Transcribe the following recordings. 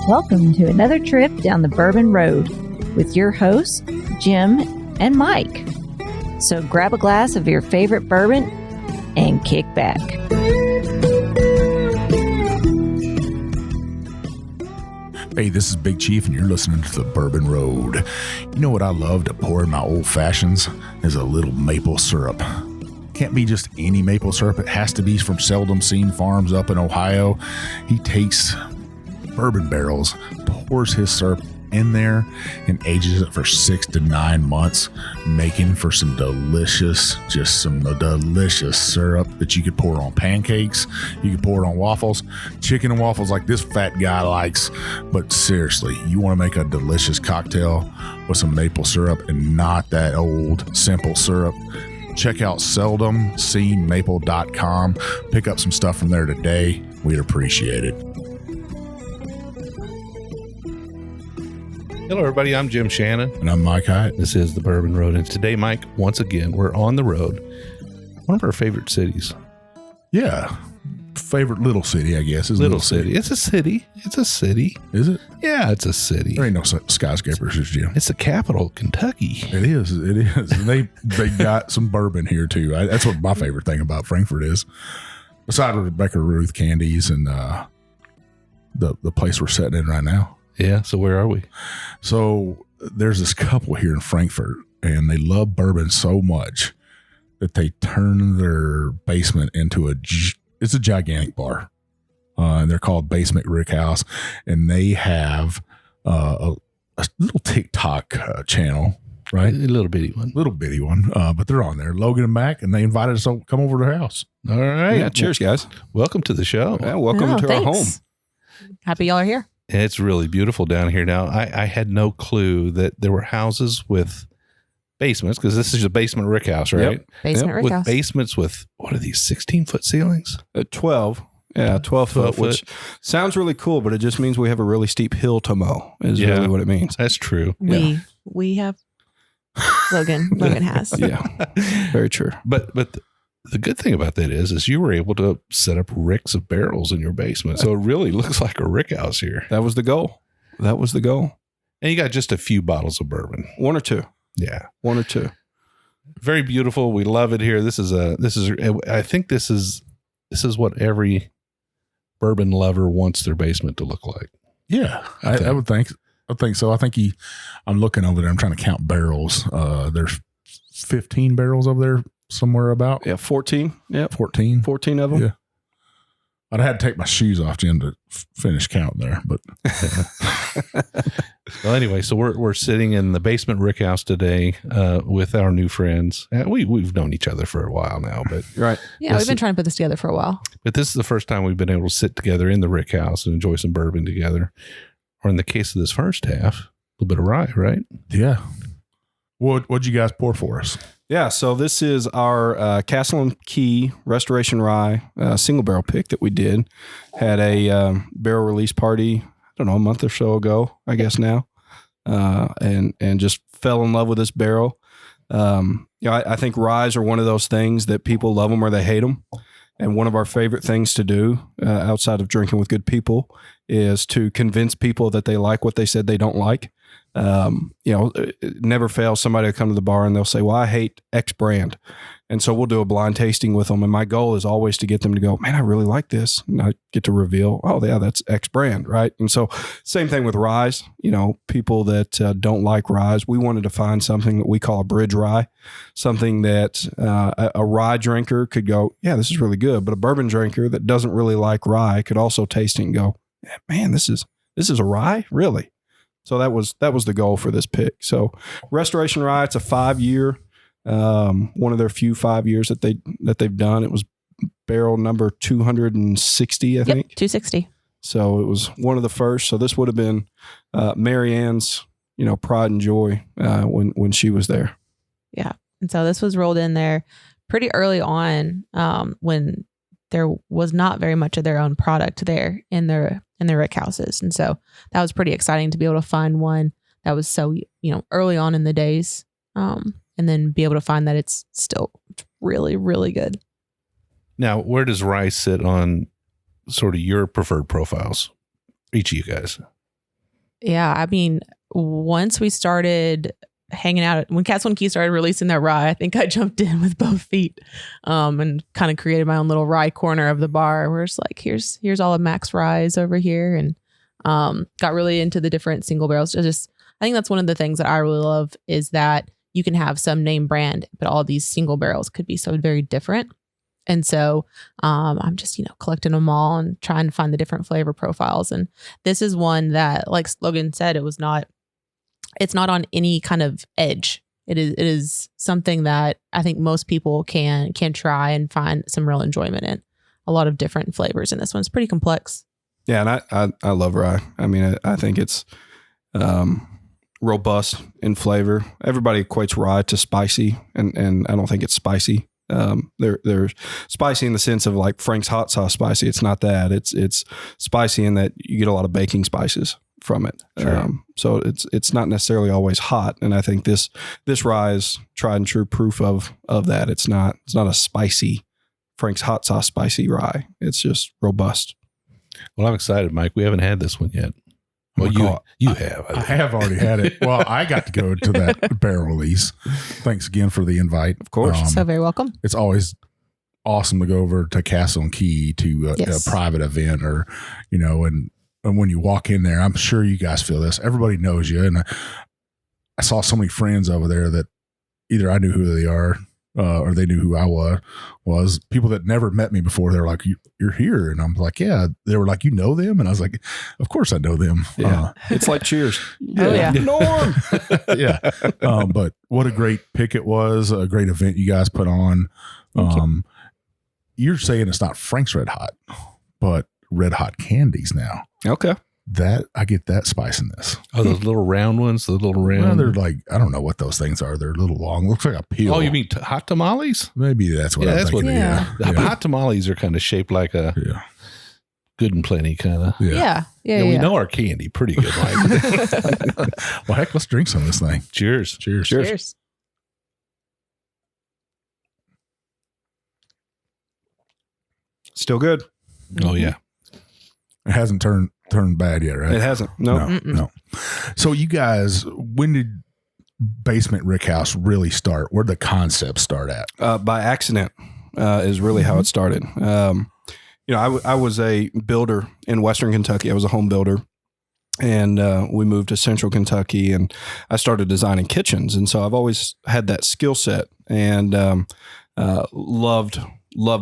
Welcome to another trip down the Bourbon Road with your hosts, Jim and Mike. So grab a glass of your favorite bourbon and kick back. Hey, this is Big Chief, and you're listening to the Bourbon Road. You know what I love to pour in my old fashions is a little maple syrup. Can't be just any maple syrup. It has to be from Seldom Farms up in Ohio. He takes bourbon barrels, pours his syrup in there, and ages it for 6 to 9 months, making for some delicious syrup that you could pour on pancakes. You could pour it on waffles, chicken and waffles like this fat guy likes. But seriously, you want to make a delicious cocktail with some maple syrup and not that old simple syrup. Check out seldommaple.com. Pick up some stuff from there today. We'd appreciate it. Hello, everybody. I'm Jim Shannon. And I'm Mike Hyatt. This is the Bourbon Road. And today, Mike, once again, we're on the road. One of our favorite cities. Yeah. Favorite little city, I guess. Is Little city. It's a city. It's a city. Is it? Yeah, it's a city. There ain't no skyscrapers, Jim. It's the capital of Kentucky. It is. It is. And they got some bourbon here, too. That's what my favorite thing about Frankfort is. Besides Rebecca Ruth candies and the place we're sitting in right now. Yeah. So where are we? So there's this couple here in Frankfort, and they love bourbon so much that they turn their basement into it's a gigantic bar. And they're called Basement Rickhouse, and they have a little TikTok channel, right? A little bitty one. But they're on there. Logan and Mac, and they invited us to come over to their house. All right. Yeah, cheers, guys. Welcome to the show. Yeah, welcome to our home. Happy y'all are here. It's really beautiful down here now. I had no clue that there were houses with basements, because this is a Basement Rickhouse, right? Yep. Basement Rickhouse. With basements with, what are these, 16-foot ceilings? 12. Yeah, 12 foot, which sounds really cool, but it just means we have a really steep hill to mow, is really what it means. That's true. We have Logan has. Yeah, very true. But the good thing about that is you were able to set up ricks of barrels in your basement. So it really looks like a rick house here. That was the goal. And you got just a few bottles of bourbon. 1 or 2. Yeah. 1 or 2. Very beautiful. We love it here. I think this is what every bourbon lover wants their basement to look like. Yeah, I would think so. I think I'm looking over there. I'm trying to count barrels. There's 15 barrels over there somewhere about. Yeah, 14. Yeah, 14. 14 of them. Yeah. I'd had to take my shoes off, Jim, to finish counting there. But well, anyway, so we're sitting in the Basement Rickhouse today with our new friends. We've known each other for a while now, but right. Yeah, we've been trying to put this together for a while. But this is the first time we've been able to sit together in the Rickhouse and enjoy some bourbon together. Or in the case of this first half, a little bit of rye, right? Yeah. What'd you guys pour for us? Yeah, so this is our Castle and Key Restoration Rye single barrel pick that we did. Had a barrel release party, I don't know, a month or so ago, I guess now, and just fell in love with this barrel. I think ryes are one of those things that people love them or they hate them. And one of our favorite things to do outside of drinking with good people is to convince people that they like what they said they don't like. It never fails. Somebody will come to the bar and they'll say, well, I hate X brand. And so we'll do a blind tasting with them. And my goal is always to get them to go, man, I really like this. And I get to reveal, oh yeah, that's X brand. Right. And so same thing with ryes, people that don't like ryes, we wanted to find something that we call a bridge rye, something that a rye drinker could go, yeah, this is really good. But a bourbon drinker that doesn't really like rye could also taste it and go, yeah, man, this is a rye, really. So that was the goal for this pick. So Restoration Rye, it's a 5-year, one of their few 5 years that they've done. It was barrel number 260, I think. 260. So it was one of the first. So this would have been Mary Ann's, pride and joy when she was there. Yeah. And so this was rolled in there pretty early on when there was not very much of their own product there in their rick houses. And so that was pretty exciting to be able to find one that was so, early on in the days. And then be able to find that it's still really, really good. Now, where does rye sit on sort of your preferred profiles? Each of you guys. Yeah, I mean, once we started hanging out, when Castle and Key started releasing their rye, I think I jumped in with both feet, and kind of created my own little rye corner of the bar where it's like, here's all of Max ryes over here, and got really into the different single barrels. I think that's one of the things that I really love is that you can have some name brand, but all these single barrels could be so very different. And so I'm just, collecting them all and trying to find the different flavor profiles. And this is one that, like Logan said, it's not on any kind of edge. It is something that I think most people can try and find some real enjoyment in. A lot of different flavors in this one. It's pretty complex. Yeah, and I love rye. I mean, I think it's robust in flavor. Everybody equates rye to spicy, and I don't think it's spicy. They're spicy in the sense of like Frank's hot sauce spicy. It's not that. It's spicy in that you get a lot of baking spices from it. Sure. So it's not necessarily always hot. And I think this rye is tried and true proof of that. It's not a spicy Frank's hot sauce spicy rye. It's just robust. Well, I'm excited, Mike. We haven't had this one yet. Well, you have. I have already had it. Well, I got to go to that barrel release. Thanks again for the invite. Of course. So very welcome. It's always awesome to go over to Castle and Key to Yes. a private event, or and when you walk in there, I'm sure you guys feel this. Everybody knows you, and I saw so many friends over there that either I knew who they are, or they knew who I was. People that never met me before, they're like, "You're here," and I'm like, "Yeah." They were like, "You know them?" And I was like, "Of course I know them." Yeah, it's like Cheers. Oh, yeah. Norm. Yeah. But what a great pick it was. A great event you guys put on. You're saying it's not Frank's Red Hot, but Red Hot candies now. Okay. That I get that spice in this. Oh, those little round ones, the little round. Well, they're like, I don't know what those things are. They're a little long. Looks like a peel. Oh, you mean hot tamales? Maybe that's what Yeah, I'm that's thinking. what- Yeah. The hot tamales are kind of shaped like a Yeah. Good and Plenty kind of. Yeah. Yeah. We know our candy pretty good, Mike. Well, heck, let's drink some of this thing. Cheers. Cheers. Cheers. Still good. Oh, yeah. It hasn't turned bad yet, right? It hasn't. No. No. So you guys, when did Basement Rickhouse really start? Where'd the concept start at? By accident is really how it started. I was a builder in Western Kentucky. I was a home builder. And we moved to Central Kentucky, and I started designing kitchens. And so I've always had that skill set, and loved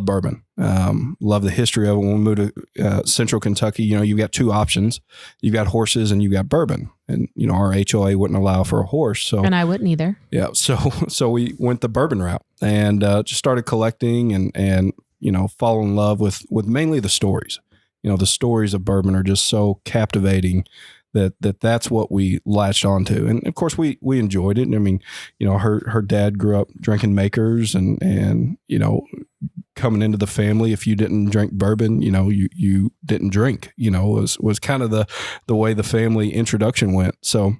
bourbon. Love the history of it. When we moved to Central Kentucky, you've got two options. You've got horses and you've got bourbon. And, our HOA wouldn't allow for a horse. So, And I wouldn't either. yeah. So we went the bourbon route and just started collecting and fall in love with mainly the stories. The stories of bourbon are just so captivating that's what we latched onto. And of course we enjoyed it. And I mean, her dad grew up drinking Makers and coming into the family, if you didn't drink bourbon, you didn't drink, was kind of the way the family introduction went. So,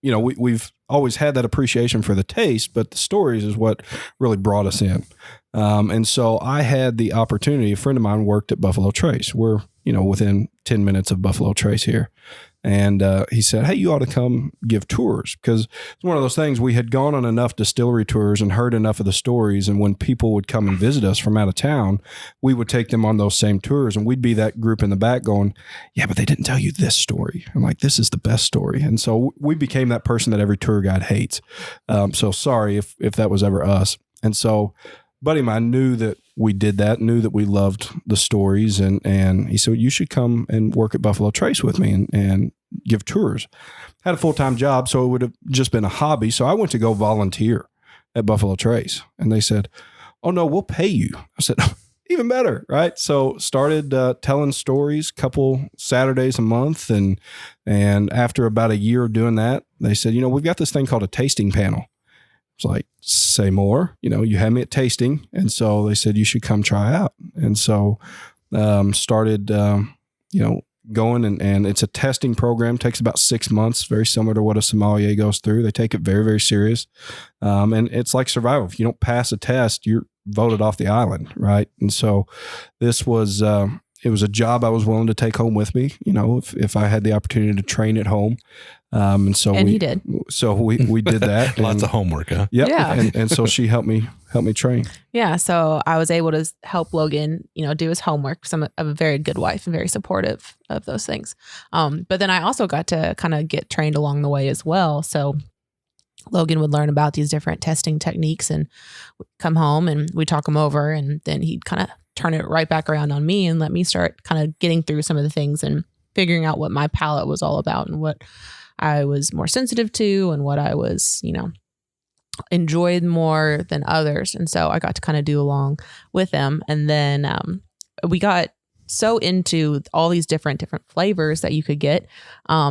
we've always had that appreciation for the taste, but the stories is what really brought us in. And so I had the opportunity, a friend of mine worked at Buffalo Trace. We're, within 10 minutes of Buffalo Trace here. And he said, "Hey, you ought to come give tours," because it's one of those things. We had gone on enough distillery tours and heard enough of the stories. And when people would come and visit us from out of town, we would take them on those same tours. And we'd be that group in the back going, "Yeah, but they didn't tell you this story." I'm like, "This is the best story." And so we became that person that every tour guide hates. So sorry if that was ever us. And so buddy of mine knew that we did that, knew that we loved the stories. And he said, "You should come and work at Buffalo Trace with me and give tours." Had a full-time job, so it would have just been a hobby. So I went to go volunteer at Buffalo Trace. And they said, "Oh, no, we'll pay you." I said, "Even better," right? So started telling stories, couple Saturdays a month. And after about a year of doing that, they said, "We've got this thing called a tasting panel." It's like, "Say more." You had me at tasting. And so they said, "You should come try out." And so started, going and it's a testing program, takes about 6 months, very similar to what a sommelier goes through. They take it very, very serious. And it's like survival. If you don't pass a test, you're voted off the island. Right. And so this was, it was a job I was willing to take home with me, if I had the opportunity to train at home. And he did. So we did that. Lots of homework, huh? Yep. Yeah. And so she helped me train. Yeah. So I was able to help Logan, do his homework. Because I'm a very good wife and very supportive of those things. But then I also got to kind of get trained along the way as well. So Logan would learn about these different testing techniques and come home and we talk them over, and then he'd kind of turn it right back around on me and let me start kind of getting through some of the things and figuring out what my palate was all about and what I was more sensitive to and what I was, enjoyed more than others. And so I got to kind of do along with them. And then we got so into all these different flavors that you could get.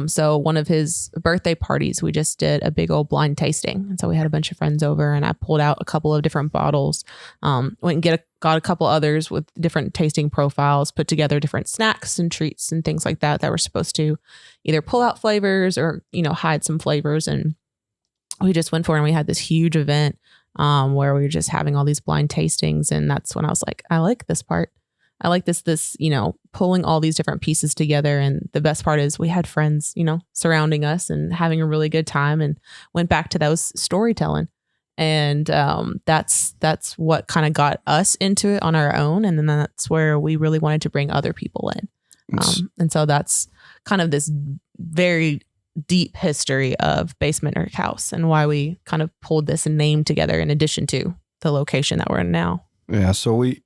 So one of his birthday parties, we just did a big old blind tasting. And so we had a bunch of friends over and I pulled out a couple of different bottles, went and got a couple others with different tasting profiles, put together different snacks and treats and things like that were supposed to either pull out flavors or, hide some flavors. And we just went for it and we had this huge event where we were just having all these blind tastings. And that's when I was like, I like this part. I like this, pulling all these different pieces together. And the best part is we had friends, surrounding us and having a really good time, and went back to those storytelling. And that's what kind of got us into it on our own. And then that's where we really wanted to bring other people in. And so that's kind of this very deep history of Basement Rickhouse and why we kind of pulled this name together in addition to the location that we're in now. Yeah. So we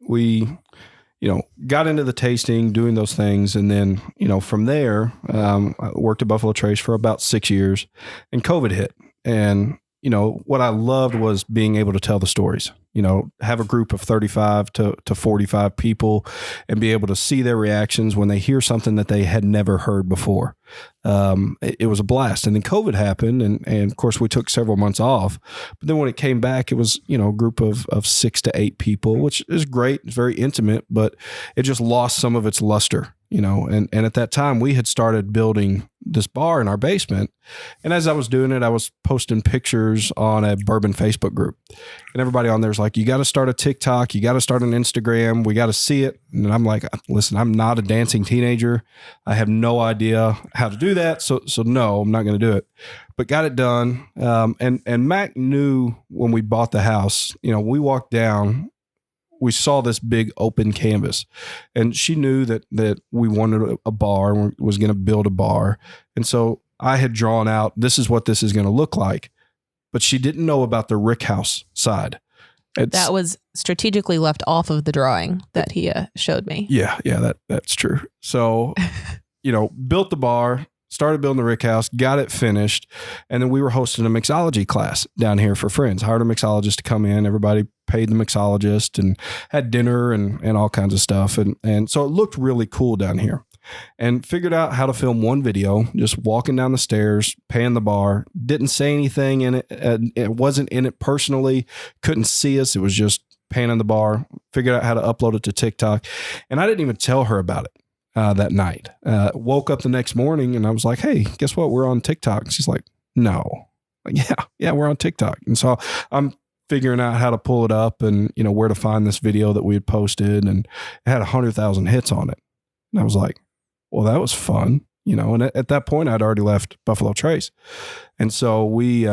got into the tasting, doing those things. And then, from there, I worked at Buffalo Trace for about 6 years, and COVID hit. And, what I loved was being able to tell the stories, have a group of 35 to 45 people and be able to see their reactions when they hear something that they had never heard before. It was a blast. And then COVID happened. And of course we took several months off, but then when it came back, it was, a group of 6 to 8 people, which is great. It's very intimate, but it just lost some of its luster, and at that time we had started building this bar in our basement. And as I was doing it, I was posting pictures on a Bourbon Facebook group, and everybody on there's like, you got to start a TikTok, you got to start an Instagram, we got to see it. And I'm like, listen, I'm not a dancing teenager. I have no idea how to do that. So no, I'm not going to do it, but got it done. And Mac knew when we bought the house, we walked down, we saw this big open canvas, and she knew that we wanted a bar and was going to build a bar. And so I had drawn out, this is what this is going to look like, but she didn't know about the Rickhouse side. That was strategically left off of the drawing that he showed me. Yeah, that's true. So, built the bar, started building the Rickhouse, got it finished, and then we were hosting a mixology class down here for friends. Hired a mixologist to come in. Everybody paid the mixologist and had dinner and all kinds of stuff. And so it looked really cool down here. And figured out how to film one video, just walking down the stairs, paying the bar, didn't say anything in it. It wasn't in it personally, couldn't see us. It was just panning the bar, figured out how to upload it to TikTok. And I didn't even tell her about it that night. Woke up the next morning and I was like, hey, guess what? We're on TikTok. And she's like, no. Like, yeah, we're on TikTok. And so I'm figuring out how to pull it up and, where to find this video that we had posted, and it had 100,000 hits on it. And I was like, well, that was fun, and at that point I'd already left Buffalo Trace. And so we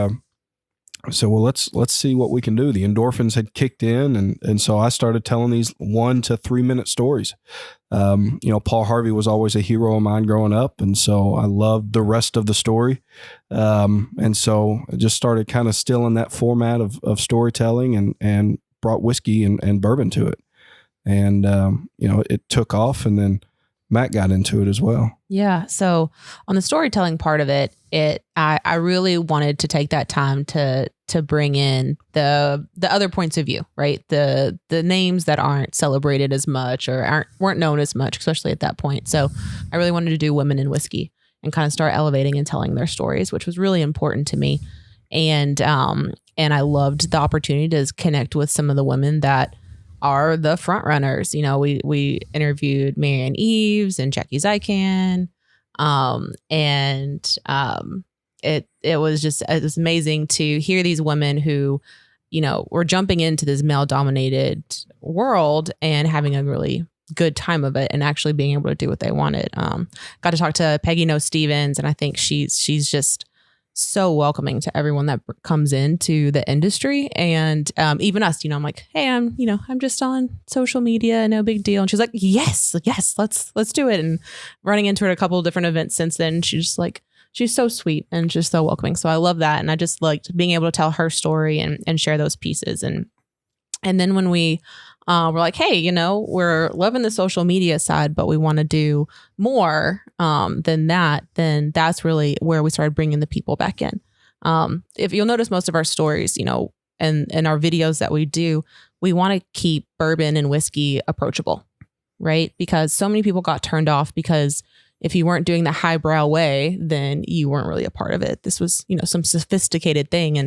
said, well, let's see what we can do. The endorphins had kicked in. And so I started telling these 1 to 3 minute stories. Paul Harvey was always a hero of mine growing up. And so I loved the rest of the story. And so I just started kind of still in that format of storytelling and brought whiskey and bourbon to it. And, it took off, and then Matt got into it as well. Yeah. So on the storytelling part of it, I really wanted to take that time to bring in the other points of view, right? The names that aren't celebrated as much or weren't known as much, especially at that point. So I really wanted to do women in whiskey and kind of start elevating and telling their stories, which was really important to me. And I loved the opportunity to connect with some of the women that are the front runners. We interviewed Marianne Eves and Jackie Zykan. It was amazing to hear these women who, were jumping into this male dominated world and having a really good time of it and actually being able to do what they wanted. Got to talk to Peggy No Stevens, and I think she's just so welcoming to everyone that comes into the industry. And even us, I'm like, hey, I'm just on social media, no big deal. And she's like, yes, let's do it. And running into her at a couple of different events since then, she's so sweet and just so welcoming. So I love that. And I just liked being able to tell her story and share those pieces. And then when we we're like, hey, we're loving the social media side, but we want to do more than that, then that's really where we started bringing the people back in. If you'll notice most of our stories, and our videos that we do, we want to keep bourbon and whiskey approachable, right? Because so many people got turned off because if you weren't doing the highbrow way, then you weren't really a part of it. This was, some sophisticated thing.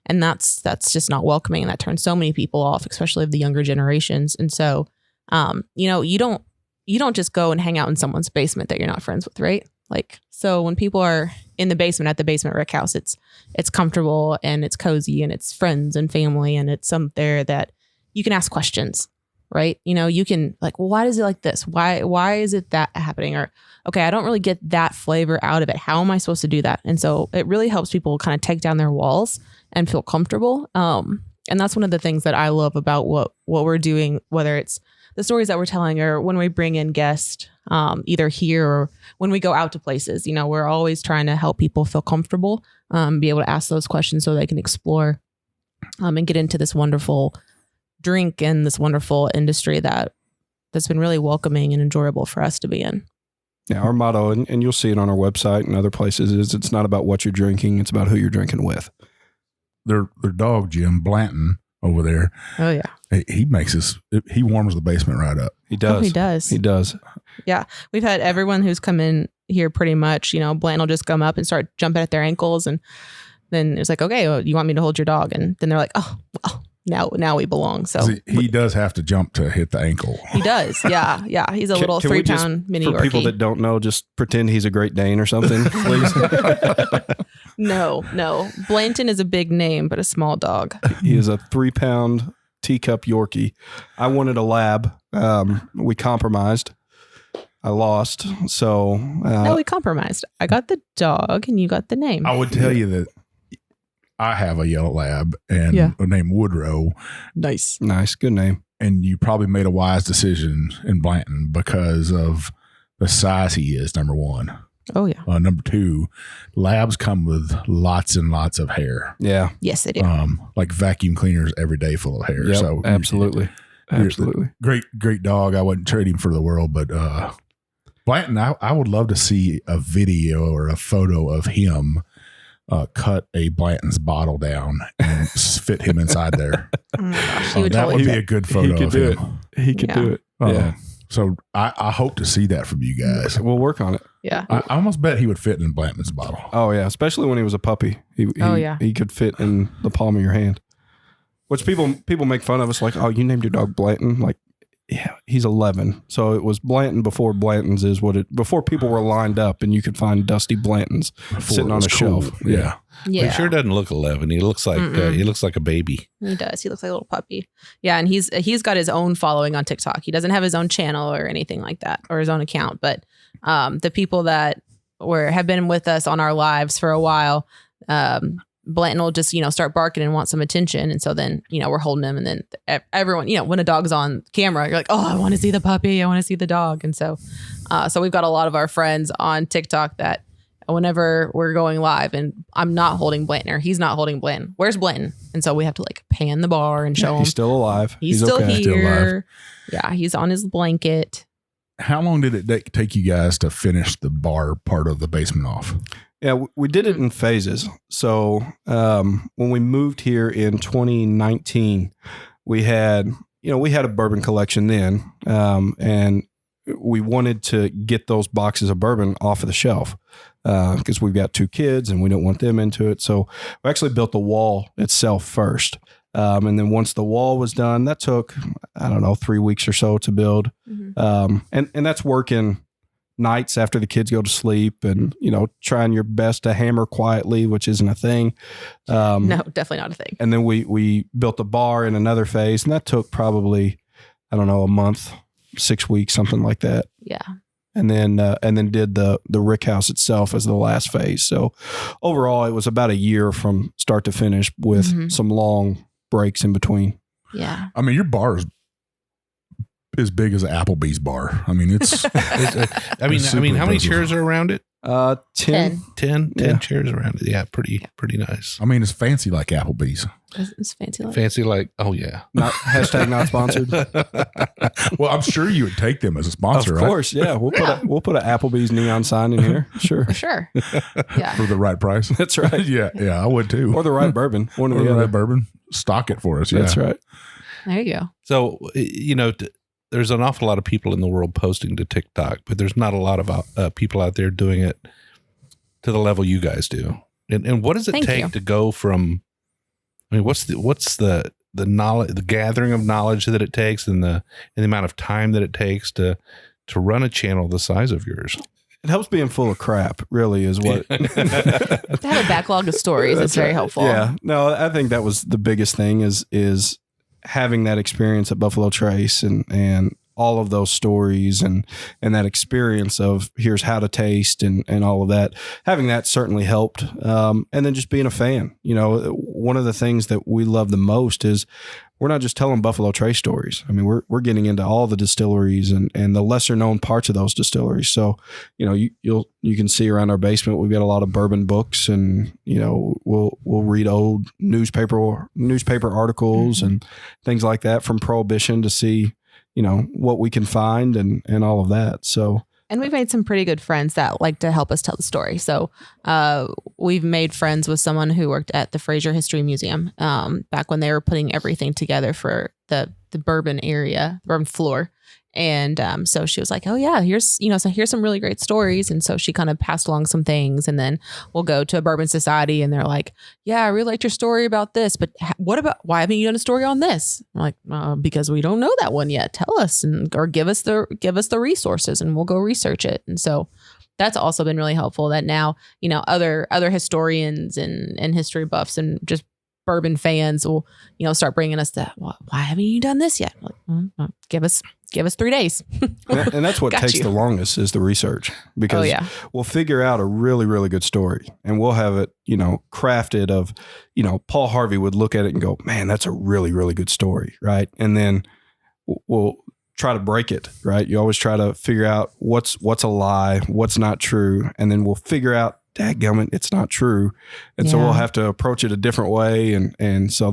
And that's just not welcoming. And that turns so many people off, especially of the younger generations. And so, you don't just go and hang out in someone's basement that you're not friends with, right? Like, so when people are in the basement at the Basement Rickhouse, it's comfortable and it's cozy and it's friends and family and it's some there that you can ask questions, right? You can like, well, why is it like this? Why is it that happening? Or, okay, I don't really get that flavor out of it. How am I supposed to do that? And so it really helps people kind of take down their walls and feel comfortable. And that's one of the things that I love about what we're doing, whether it's the stories that we're telling or when we bring in guests, either here or when we go out to places. We're always trying to help people feel comfortable, be able to ask those questions so they can explore and get into this wonderful drink and this wonderful industry that's been really welcoming and enjoyable for us to be in. Yeah, our motto, and you'll see it on our website and other places, is it's not about what you're drinking, it's about who you're drinking with. Their dog, Jim Blanton, over there. Oh, yeah. He he warms the basement right up. He does. Oh, he does. He does. Yeah. We've had everyone who's come in here pretty much, Blanton will just come up and start jumping at their ankles. And then it's like, okay, well, you want me to hold your dog? And then they're like, oh, well, now we belong. So he does have to jump to hit the ankle. He does. Yeah. Yeah. He's a little 3-pound mini For Yorkie. people that don't know, just pretend he's a Great Dane or something, please. No. Blanton is a big name, but a small dog. He is a 3-pound teacup Yorkie. I wanted a lab. We compromised. I lost. So no, we compromised. I got the dog and you got the name. I would tell you that I have a yellow lab and named Woodrow. Nice. Good name. And you probably made a wise decision in Blanton because of the size he is, number one. Oh, yeah. Number two, labs come with lots and lots of hair. Yeah. Yes, they do. Like vacuum cleaners every day full of hair. Yep, So absolutely. Great dog. I wouldn't trade him for the world, but Blanton, I would love to see a video or a photo of him cut a Blanton's bottle down and fit him inside there. Oh my gosh, he would that totally would be a good photo He could of do him. it. He could do it. Yeah. So I hope to see that from you guys. We'll work on it. Yeah. I almost bet he would fit in Blanton's bottle. Oh, yeah. Especially when he was a puppy. He could fit in the palm of your hand. Which people make fun of us like, oh, you named your dog Blanton? Like, yeah, he's 11. So it was Blanton before Blanton's before people were lined up and you could find Dusty Blanton's sitting on a shelf. Yeah. Yeah. He sure doesn't look 11. He looks like a baby. He does. He looks like a little puppy. Yeah, and he's got his own following on TikTok. He doesn't have his own channel or anything like that, or his own account. But the people that have been with us on our lives for a while, Blanton will just start barking and want some attention, and so then we're holding him, and then everyone when a dog's on camera, you're like, oh, I want to see the puppy, I want to see the dog, and so we've got a lot of our friends on TikTok that. Whenever we're going live and I'm not holding Blanton or he's not holding Blanton, where's Blanton? And so we have to like pan the bar and show him. He's still alive. He's still okay. here. Still alive. Yeah, he's on his blanket. How long did it take you guys to finish the bar part of the basement off? Yeah, we did it in phases. So when we moved here in 2019, we had a bourbon collection then, and we wanted to get those boxes of bourbon off of the shelf because we've got 2 kids and we don't want them into it. So we actually built the wall itself first. And then once the wall was done, that took, 3 weeks or so to build. Mm-hmm. And that's working nights after the kids go to sleep and, trying your best to hammer quietly, which isn't a thing. No, definitely not a thing. And then we built the bar in another phase, and that took probably, a month 6 weeks, something like that. Yeah. And then did the Rickhouse itself as the last phase. So overall, it was about a year from start to finish with some long breaks in between. Yeah. I mean, your bar is as big as an Applebee's bar. I mean, it's. I mean, how many chairs are around it? 10. 10 chairs around it. Yeah, pretty nice. I mean, it's fancy like Applebee's. It's fancy. Fancy like, oh yeah. Hashtag not sponsored. Well, I'm sure you would take them as a sponsor, Of course, yeah. We'll put an Applebee's neon sign in here. Sure. For sure. Yeah. For the right price. That's right. yeah, I would too. Or the right bourbon. One or Or the the other. right bourbon. Stock it for us. Yeah. That's right. There you go. So, there's an awful lot of people in the world posting to TikTok, but there's not a lot of people out there doing it to the level you guys do. And what does it Thank take you. to go from, I mean, what's the knowledge, the gathering of knowledge that it takes and the amount of time that it takes to run a channel the size of yours? It helps being full of crap, really, is what. To have a backlog of stories is very helpful. Yeah. No, I think that was the biggest thing is having that experience at Buffalo Trace and all of those stories and that experience of here's how to taste and all of that. Having that certainly helped. And then just being a fan. One of the things that we love the most is we're not just telling Buffalo Trace stories. I mean, we're getting into all the distilleries and the lesser known parts of those distilleries. So, you can see around our basement, we've got a lot of bourbon books and, we'll read old newspaper articles and things like that from Prohibition to see, what we can find and all of that. So, And we've made some pretty good friends that like to help us tell the story. So we've made friends with someone who worked at the Fraser History Museum back when they were putting everything together for the bourbon area, the bourbon floor. And so she was like, oh yeah, here's some really great stories. And so she kind of passed along some things, and then we'll go to a bourbon society and they're like, yeah, I really liked your story about this, but why haven't you done a story on this? I'm like, because we don't know that one yet. Tell us or give us the resources and we'll go research it. And so that's also been really helpful that now, other historians and history buffs and just bourbon fans will, start bringing us that. Well, why haven't you done this yet? Like, give us 3 days. and that's what takes the longest is the research, because we'll figure out a really, really good story and we'll have it, crafted of, Paul Harvey would look at it and go, man, that's a really, really good story. Right. And then we'll try to break it. Right. You always try to figure out what's a lie, what's not true. And then we'll figure out, dadgummit, it's not true. And so we'll have to approach it a different way. And so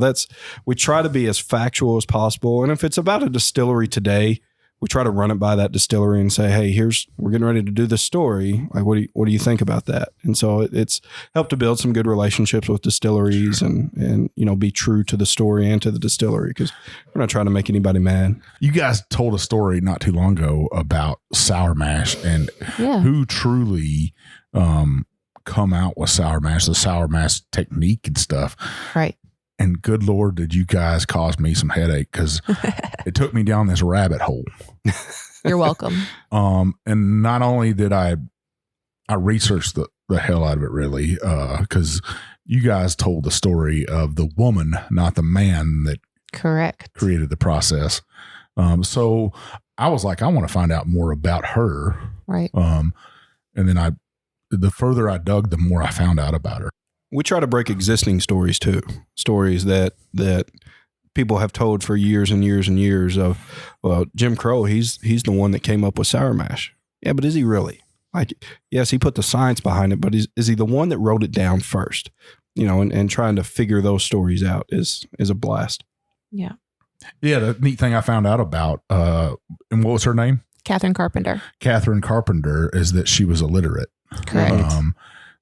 we try to be as factual as possible. And if it's about a distillery today, we try to run it by that distillery and say, hey, we're getting ready to do this story. Like, what do you think about that? And so it's helped to build some good relationships with distilleries and be true to the story and to the distillery, because we're not trying to make anybody mad. You guys told a story not too long ago about sour mash and who truly come out with sour mash, the sour mash technique and stuff. Right. And good Lord, did you guys cause me some headache, because it took me down this rabbit hole. You're welcome. And not only did I researched the hell out of it, really, because you guys told the story of the woman, not the man that created the process. So I was like, I want to find out more about her. Right. And then the further I dug, the more I found out about her. We try to break existing stories too. Stories that people have told for years and years and years of, well, Jim Crow, he's the one that came up with sour mash. Yeah, but is he really? Like, yes, he put the science behind it, but is he the one that wrote it down first? And trying to figure those stories out is a blast. Yeah. Yeah, the neat thing I found out about, and what was her name? Catherine Carpenter. Catherine Carpenter, is that she was illiterate. Correct.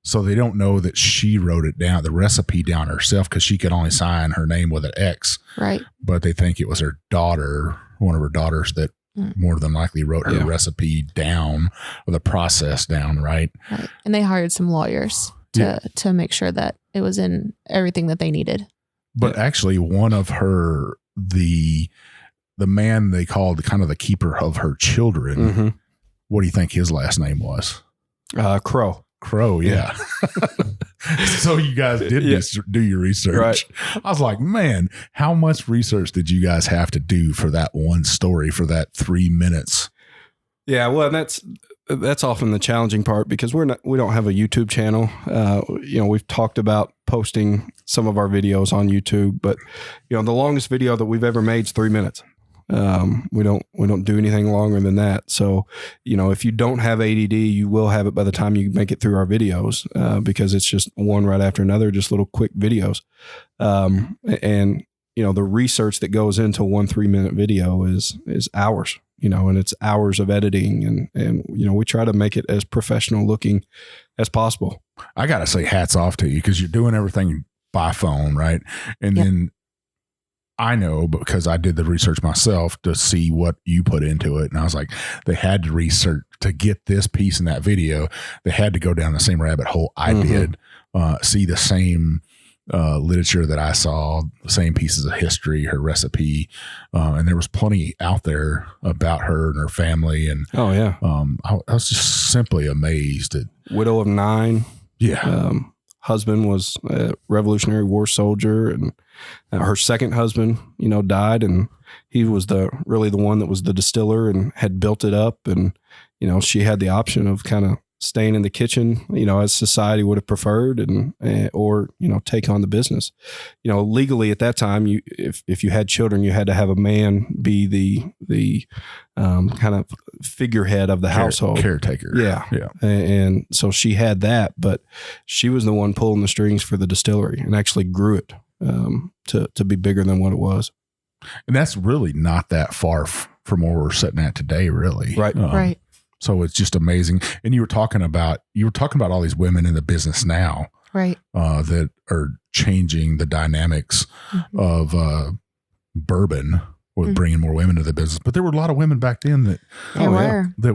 So they don't know that she wrote it down, the recipe down herself, because she could only sign her name with an X. Right. But they think it was her daughter, one of her daughters, that more than likely wrote her recipe down, or the process down, right? Right. And they hired some lawyers to make sure that it was in everything that they needed. But actually, one of her, the man they called kind of the keeper of her children, what do you think his last name was? Crow. Crow, yeah. So you guys did do your research. Right. I was like, man, how much research did you guys have to do for that one story, for that 3 minutes? Yeah, well, that's often the challenging part because we don't have a YouTube channel. We've talked about posting some of our videos on YouTube, but the longest video that we've ever made is 3 minutes. We don't do anything longer than that. So, if you don't have ADD, you will have it by the time you make it through our videos, because it's just one right after another, just little quick videos. And the research that goes into 1 3-minute video is hours, and it's hours of editing and we try to make it as professional looking as possible. I got to say hats off to you because you're doing everything by phone, right? And then I know because I did the research myself to see what you put into it. And I was like, they had to research to get this piece in that video. They had to go down the same rabbit hole I did, see the same literature that I saw, the same pieces of history, her recipe. And there was plenty out there about her and her family. And I was just simply amazed at widow of 9. Yeah. Husband was a Revolutionary War soldier, and her second husband, died, and he was really the one that was the distiller and had built it up. And, she had the option of kind of staying in the kitchen, as society would have preferred or take on the business. Legally at that time, if you had children, you had to have a man be the kind of figurehead of the household. Caretaker. Yeah. And so she had that, but she was the one pulling the strings for the distillery and actually grew it to be bigger than what it was. And that's really not that far from where we're sitting at today, really. Right. Right. So it's just amazing. And you were talking about all these women in the business now, Right. That are changing the dynamics of bourbon with bringing more women to the business. But there were a lot of women back then that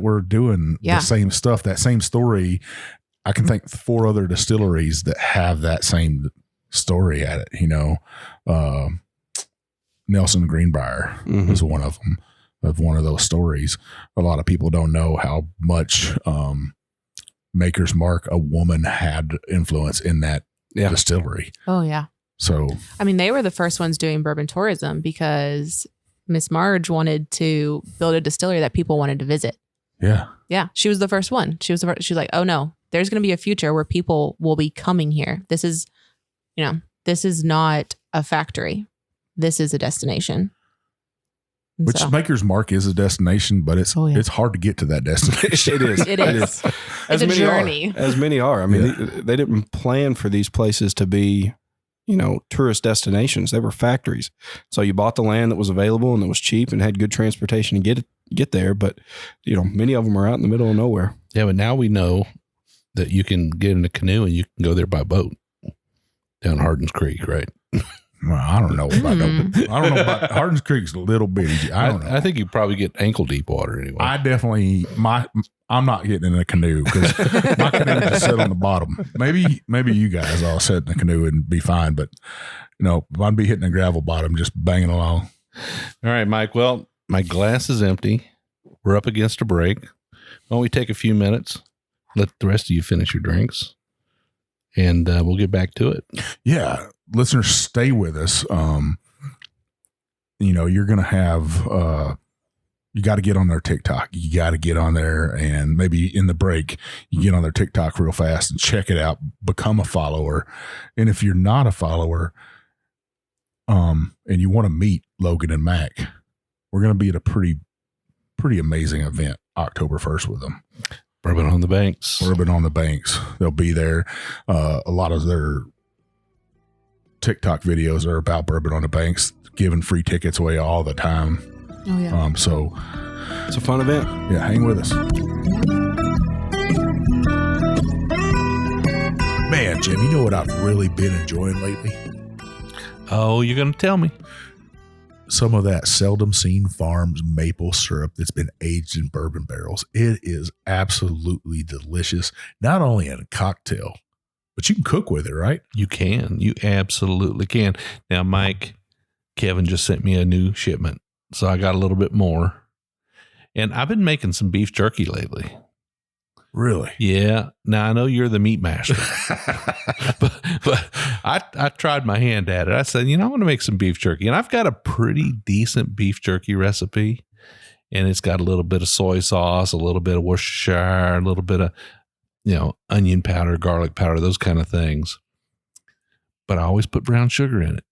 were doing the same stuff, that same story. I can think 4 other distilleries that have that same story at it. Nelson Greenbrier is one of them. Of one of those stories. A lot of people don't know how much Maker's Mark, a woman, had influence in that distillery. Oh, yeah. So, I mean, they were the first ones doing bourbon tourism because Miss Marge wanted to build a distillery that people wanted to visit. Yeah. Yeah. She was the first one. She was like, oh no, there's going to be a future where people will be coming here. This is not a factory. This is a destination. Which Maker's Mark is a destination, but it's hard to get to that destination. It is. It's a journey. As many are. I mean, they didn't plan for these places to be, tourist destinations. They were factories. So you bought the land that was available and that was cheap and had good transportation to get there. But, many of them are out in the middle of nowhere. Yeah, but now we know that you can get in a canoe and you can go there by boat down Hardin's Creek, right? Well, I don't know about Hardin's Creek's a little bitty. I don't know. I think you probably get ankle deep water anyway. I'm not getting in a canoe because my canoe just sit on the bottom. Maybe you guys all sit in a canoe and be fine, but I'd be hitting a gravel bottom just banging along. All right, Mike. Well, my glass is empty. We're up against a break. Why don't we take a few minutes, let the rest of you finish your drinks, and we'll get back to it. Yeah. Listeners, stay with us. You're going to have, you got to get on their TikTok. You got to get on there, and maybe in the break, you get on their TikTok real fast and check it out, become a follower. And if you're not a follower, and you want to meet Logan and Mac, we're going to be at a pretty amazing event October 1st with them. Bourbon on the Banks. They'll be there. A lot of their TikTok videos are about Bourbon on the Banks, giving free tickets away all the time. Oh yeah. So it's a fun event. Yeah, hang with us. Man, Jim, you know what I've really been enjoying lately? Oh, you're going to tell me. Some of that Seldom Seen Farms maple syrup that's been aged in bourbon barrels. It is absolutely delicious, not only in a cocktail, but you can cook with it, right? You can. You absolutely can. Now, Mike, Kevin just sent me a new shipment, so I got a little bit more. And I've been making some beef jerky lately. Really? Yeah. Now I know you're the meat master, but I tried my hand at it. I said, I want to make some beef jerky, and I've got a pretty decent beef jerky recipe, and it's got a little bit of soy sauce, a little bit of Worcestershire, a little bit of, onion powder, garlic powder, those kind of things. But I always put brown sugar in it.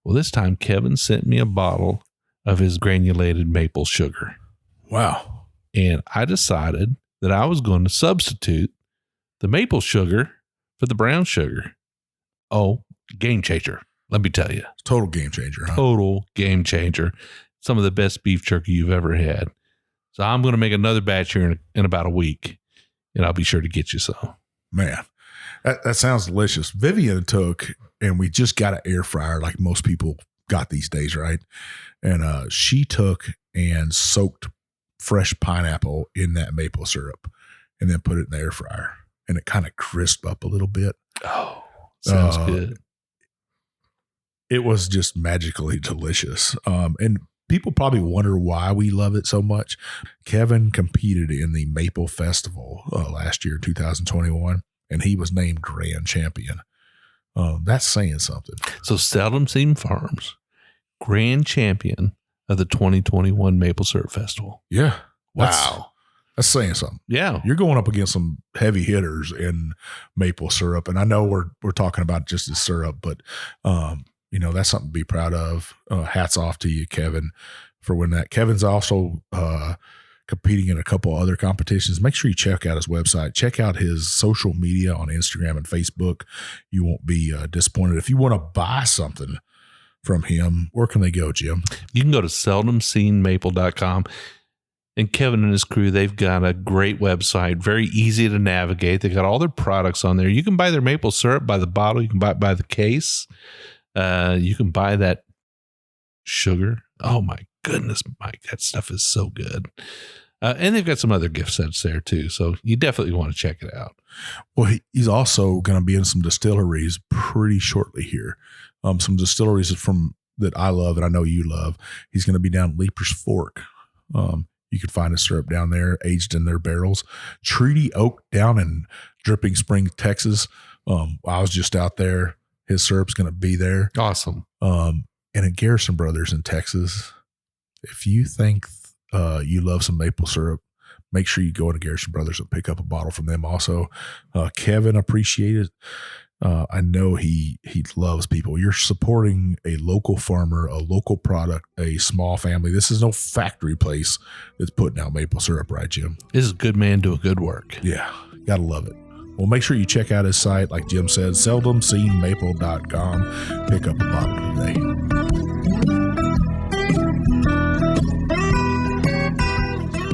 Well, this time Kevin sent me a bottle of his granulated maple sugar. Wow. And I decided that I was going to substitute the maple sugar for the brown sugar. Oh, game changer. Let me tell you. Total game changer. Huh? Total game changer. Some of the best beef jerky you've ever had. So I'm going to make another batch here in about a week, and I'll be sure to get you some. Man, that sounds delicious. Vivian took, and we just got an air fryer like most people got these days, right? And she took and soaked fresh pineapple in that maple syrup and then put it in the air fryer, and it kind of crisped up a little bit. Oh, sounds good. It was just magically delicious. And people probably wonder why we love it so much. Kevin competed in the Maple Festival last year, 2021, and he was named grand champion. That's saying something. So Seldom Farms, grand champion of the 2021 Maple Syrup Festival. Yeah. Wow. That's saying something. Yeah. You're going up against some heavy hitters in maple syrup. And I know we're talking about just the syrup, but, that's something to be proud of. Hats off to you, Kevin, for winning that. Kevin's also competing in a couple other competitions. Make sure you check out his website. Check out his social media on Instagram and Facebook. You won't be disappointed. If you want to buy something from him, where can they go, Jim? You can go to seldomseenmaple.com. And Kevin and his crew, they've got a great website, very easy to navigate. They got all their products on there. You can buy their maple syrup by the bottle. You can buy it by the case. You can buy that sugar. Oh my goodness, Mike, that stuff is so good. And they've got some other gift sets there too. So you definitely want to check it out. Well, he's also going to be in some distilleries pretty shortly here. Some distilleries that I love and I know you love. He's going to be down at Leaper's Fork. You could find a syrup down there aged in their barrels. Treaty Oak down in Dripping Springs, Texas. I was just out there. His syrup's going to be there. Awesome. And at Garrison Brothers in Texas, if you think you love some maple syrup, make sure you go into Garrison Brothers and pick up a bottle from them also. Kevin appreciated it. I know he loves people. You're supporting a local farmer, a local product, a small family. This is no factory place that's putting out maple syrup, right, Jim? This is a good man doing good work. Yeah, gotta love it. Well, make sure you check out his site, like Jim said, seldomseenmaple.com. Pick up a bottle today.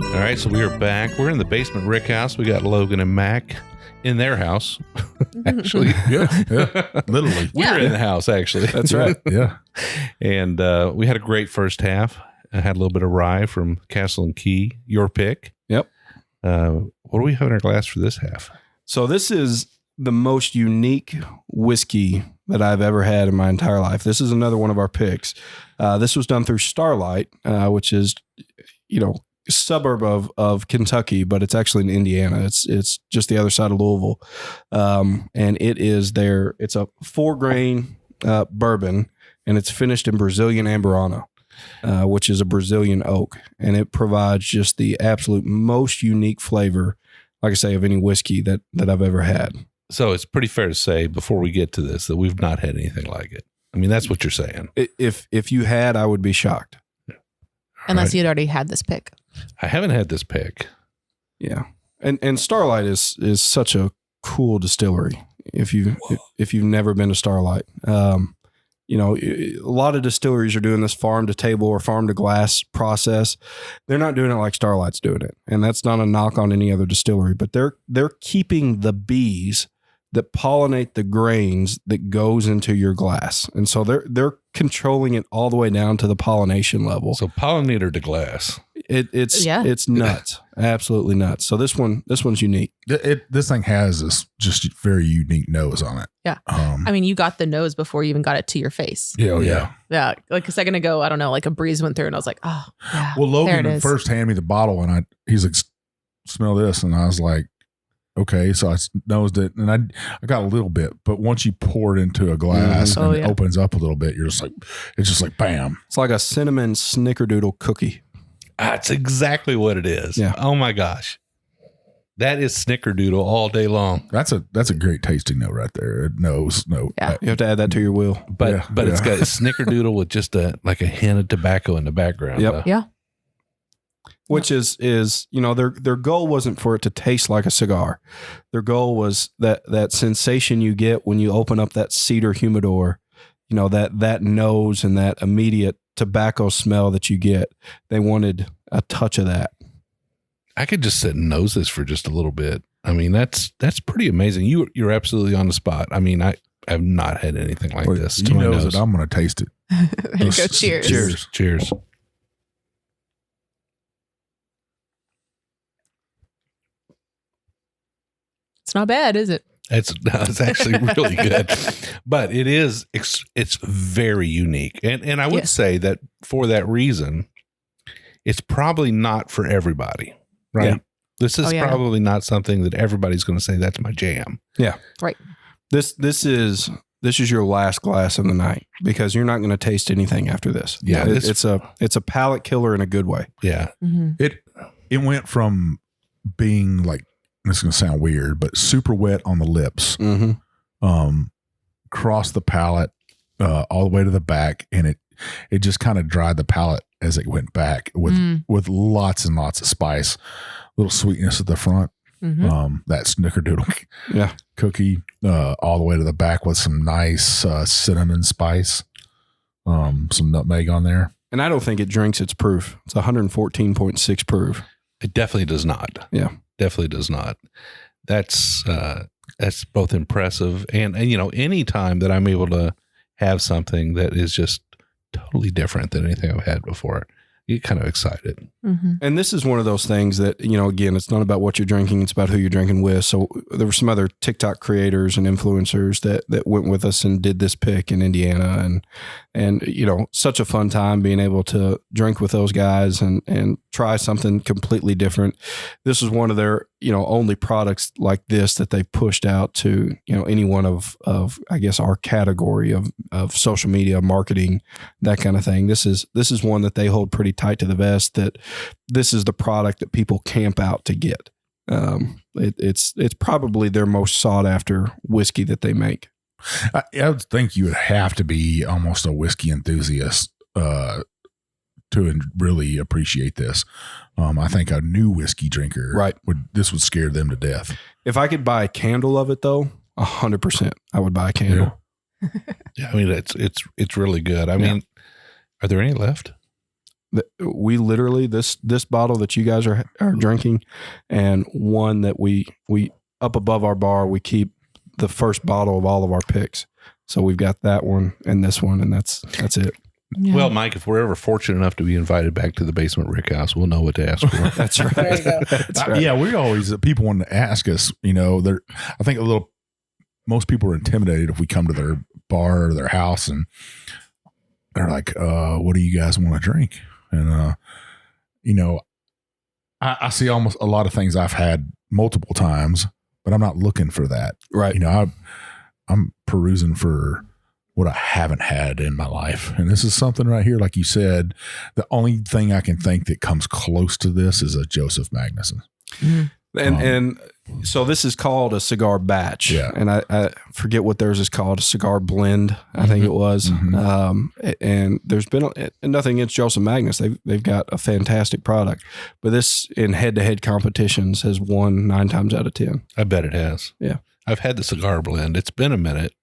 All right, so we are back. We're in the Basement Rickhouse. We got Logan and Mac in their house, actually. Yeah, literally. We're in the house, actually. That's right. Yeah. And we had a great first half. I had a little bit of rye from Castle and Key, your pick. Yep. What do we have in our glass for this half? So this is the most unique whiskey that I've ever had in my entire life. This is another one of our picks. This was done through Starlight, which is, a suburb of Kentucky, but it's actually in Indiana. It's just the other side of Louisville. And it's a 4-grain bourbon, and it's finished in Brazilian Amburana, which is a Brazilian oak. And it provides just the absolute most unique flavor, like I say, of any whiskey that I've ever had. So it's pretty fair to say, before we get to this, that we've not had anything like it. I mean, that's what you're saying. If you had, I would be shocked. Unless you'd already had this pick. I haven't had this pick. Yeah. And Starlight is such a cool distillery. If you've never been to Starlight, a lot of distilleries are doing this farm to table or farm to glass process. They're not doing it like Starlight's doing it. And that's not a knock on any other distillery, but they're keeping the bees that pollinate the grains that goes into your glass. And so they're controlling it all the way down to the pollination level. So pollinator to glass. It's nuts. Absolutely nuts. So this one's unique. This thing has this just very unique nose on it. Yeah. I mean, you got the nose before you even got it to your face. Yeah. Yeah. Yeah. Like a second ago, I don't know, like a breeze went through and I was like, oh, yeah. Well, Logan first handed me the bottle and he's like, smell this. And I was like, okay, so I nosed it, and I got a little bit, but once you pour it into a glass and it opens up a little bit, you're just like, it's just like bam. It's like a cinnamon snickerdoodle cookie. That's exactly what it is. Yeah. Oh my gosh. That is snickerdoodle all day long. That's a great tasting note right there. No. Yeah. You have to add that to your wheel. But it's got snickerdoodle with just a hint of tobacco in the background. Yep. Though. Yeah. Which is their goal wasn't for it to taste like a cigar. Their goal was that sensation you get when you open up that cedar humidor, that nose and that immediate tobacco smell that you get. They wanted a touch of that. I could just sit and nose this for just a little bit. I mean, that's pretty amazing. You're absolutely on the spot. I mean, I've not had anything like this. You know that I'm going to taste it. There you go. Cheers. Cheers. It's not bad, is it? It's actually really good, but it's very unique. And I would say that for that reason, it's probably not for everybody, right? Yeah. This is probably not something that everybody's going to say that's my jam. Yeah. Right. This is your last glass of the night because you're not going to taste anything after this. Yeah. It's a palate killer in a good way. Yeah. Mm-hmm. It went from being like, this is going to sound weird, but super wet on the lips, across the palate, all the way to the back. And it just kind of dried the palate as it went back with lots and lots of spice, little sweetness at the front. That snickerdoodle cookie, all the way to the back with some nice cinnamon spice, some nutmeg on there. And I don't think it drinks its proof. It's 114.6 proof. It definitely does not. Yeah. Definitely does not. That's both impressive and any time that I'm able to have something that is just totally different than anything I've had before, you get kind of excited. And this is one of those things that, again, it's not about what you're drinking, it's about who you're drinking with. So there were some other TikTok creators and influencers that went with us and did this pick in Indiana, and such a fun time being able to drink with those guys and try something completely different. This was one of their, only products like this that they pushed out to, any one of I guess our category of social media marketing, that kind of thing. This is one that they hold pretty tight to the vest, that this is the product that people camp out to get. It's probably their most sought after whiskey that they make. I would think you would have to be almost a whiskey enthusiast to really appreciate this. I think a new whiskey drinker would scare them to death. If I could buy a candle of it though, 100%, I would buy a candle. Yeah, I mean it's really good. I mean, are there any left? We literally this bottle that you guys are drinking, and one that we up above our bar, we keep the first bottle of all of our picks. So we've got that one and this one, and that's it. Yeah. Well, Mike, if we're ever fortunate enough to be invited back to the Basement Rickhouse, we'll know what to ask for. That's right. There you go. That's right. Yeah, we always people want to ask us. I think most people are intimidated if we come to their bar or their house, and they're like, "What do you guys want to drink?" And I see almost a lot of things I've had multiple times, but I'm not looking for that. Right. I'm perusing for what I haven't had in my life. And this is something right here, like you said, the only thing I can think that comes close to this is a Joseph Magnuson. And so this is called a cigar batch. Yeah. And I forget what theirs is called, a cigar blend, I think it was. And there's been nothing against Joseph Magnus. They've got a fantastic product. But this in head-to-head competitions has won 9 times out of 10. I bet it has. Yeah. I've had the cigar blend. It's been a minute.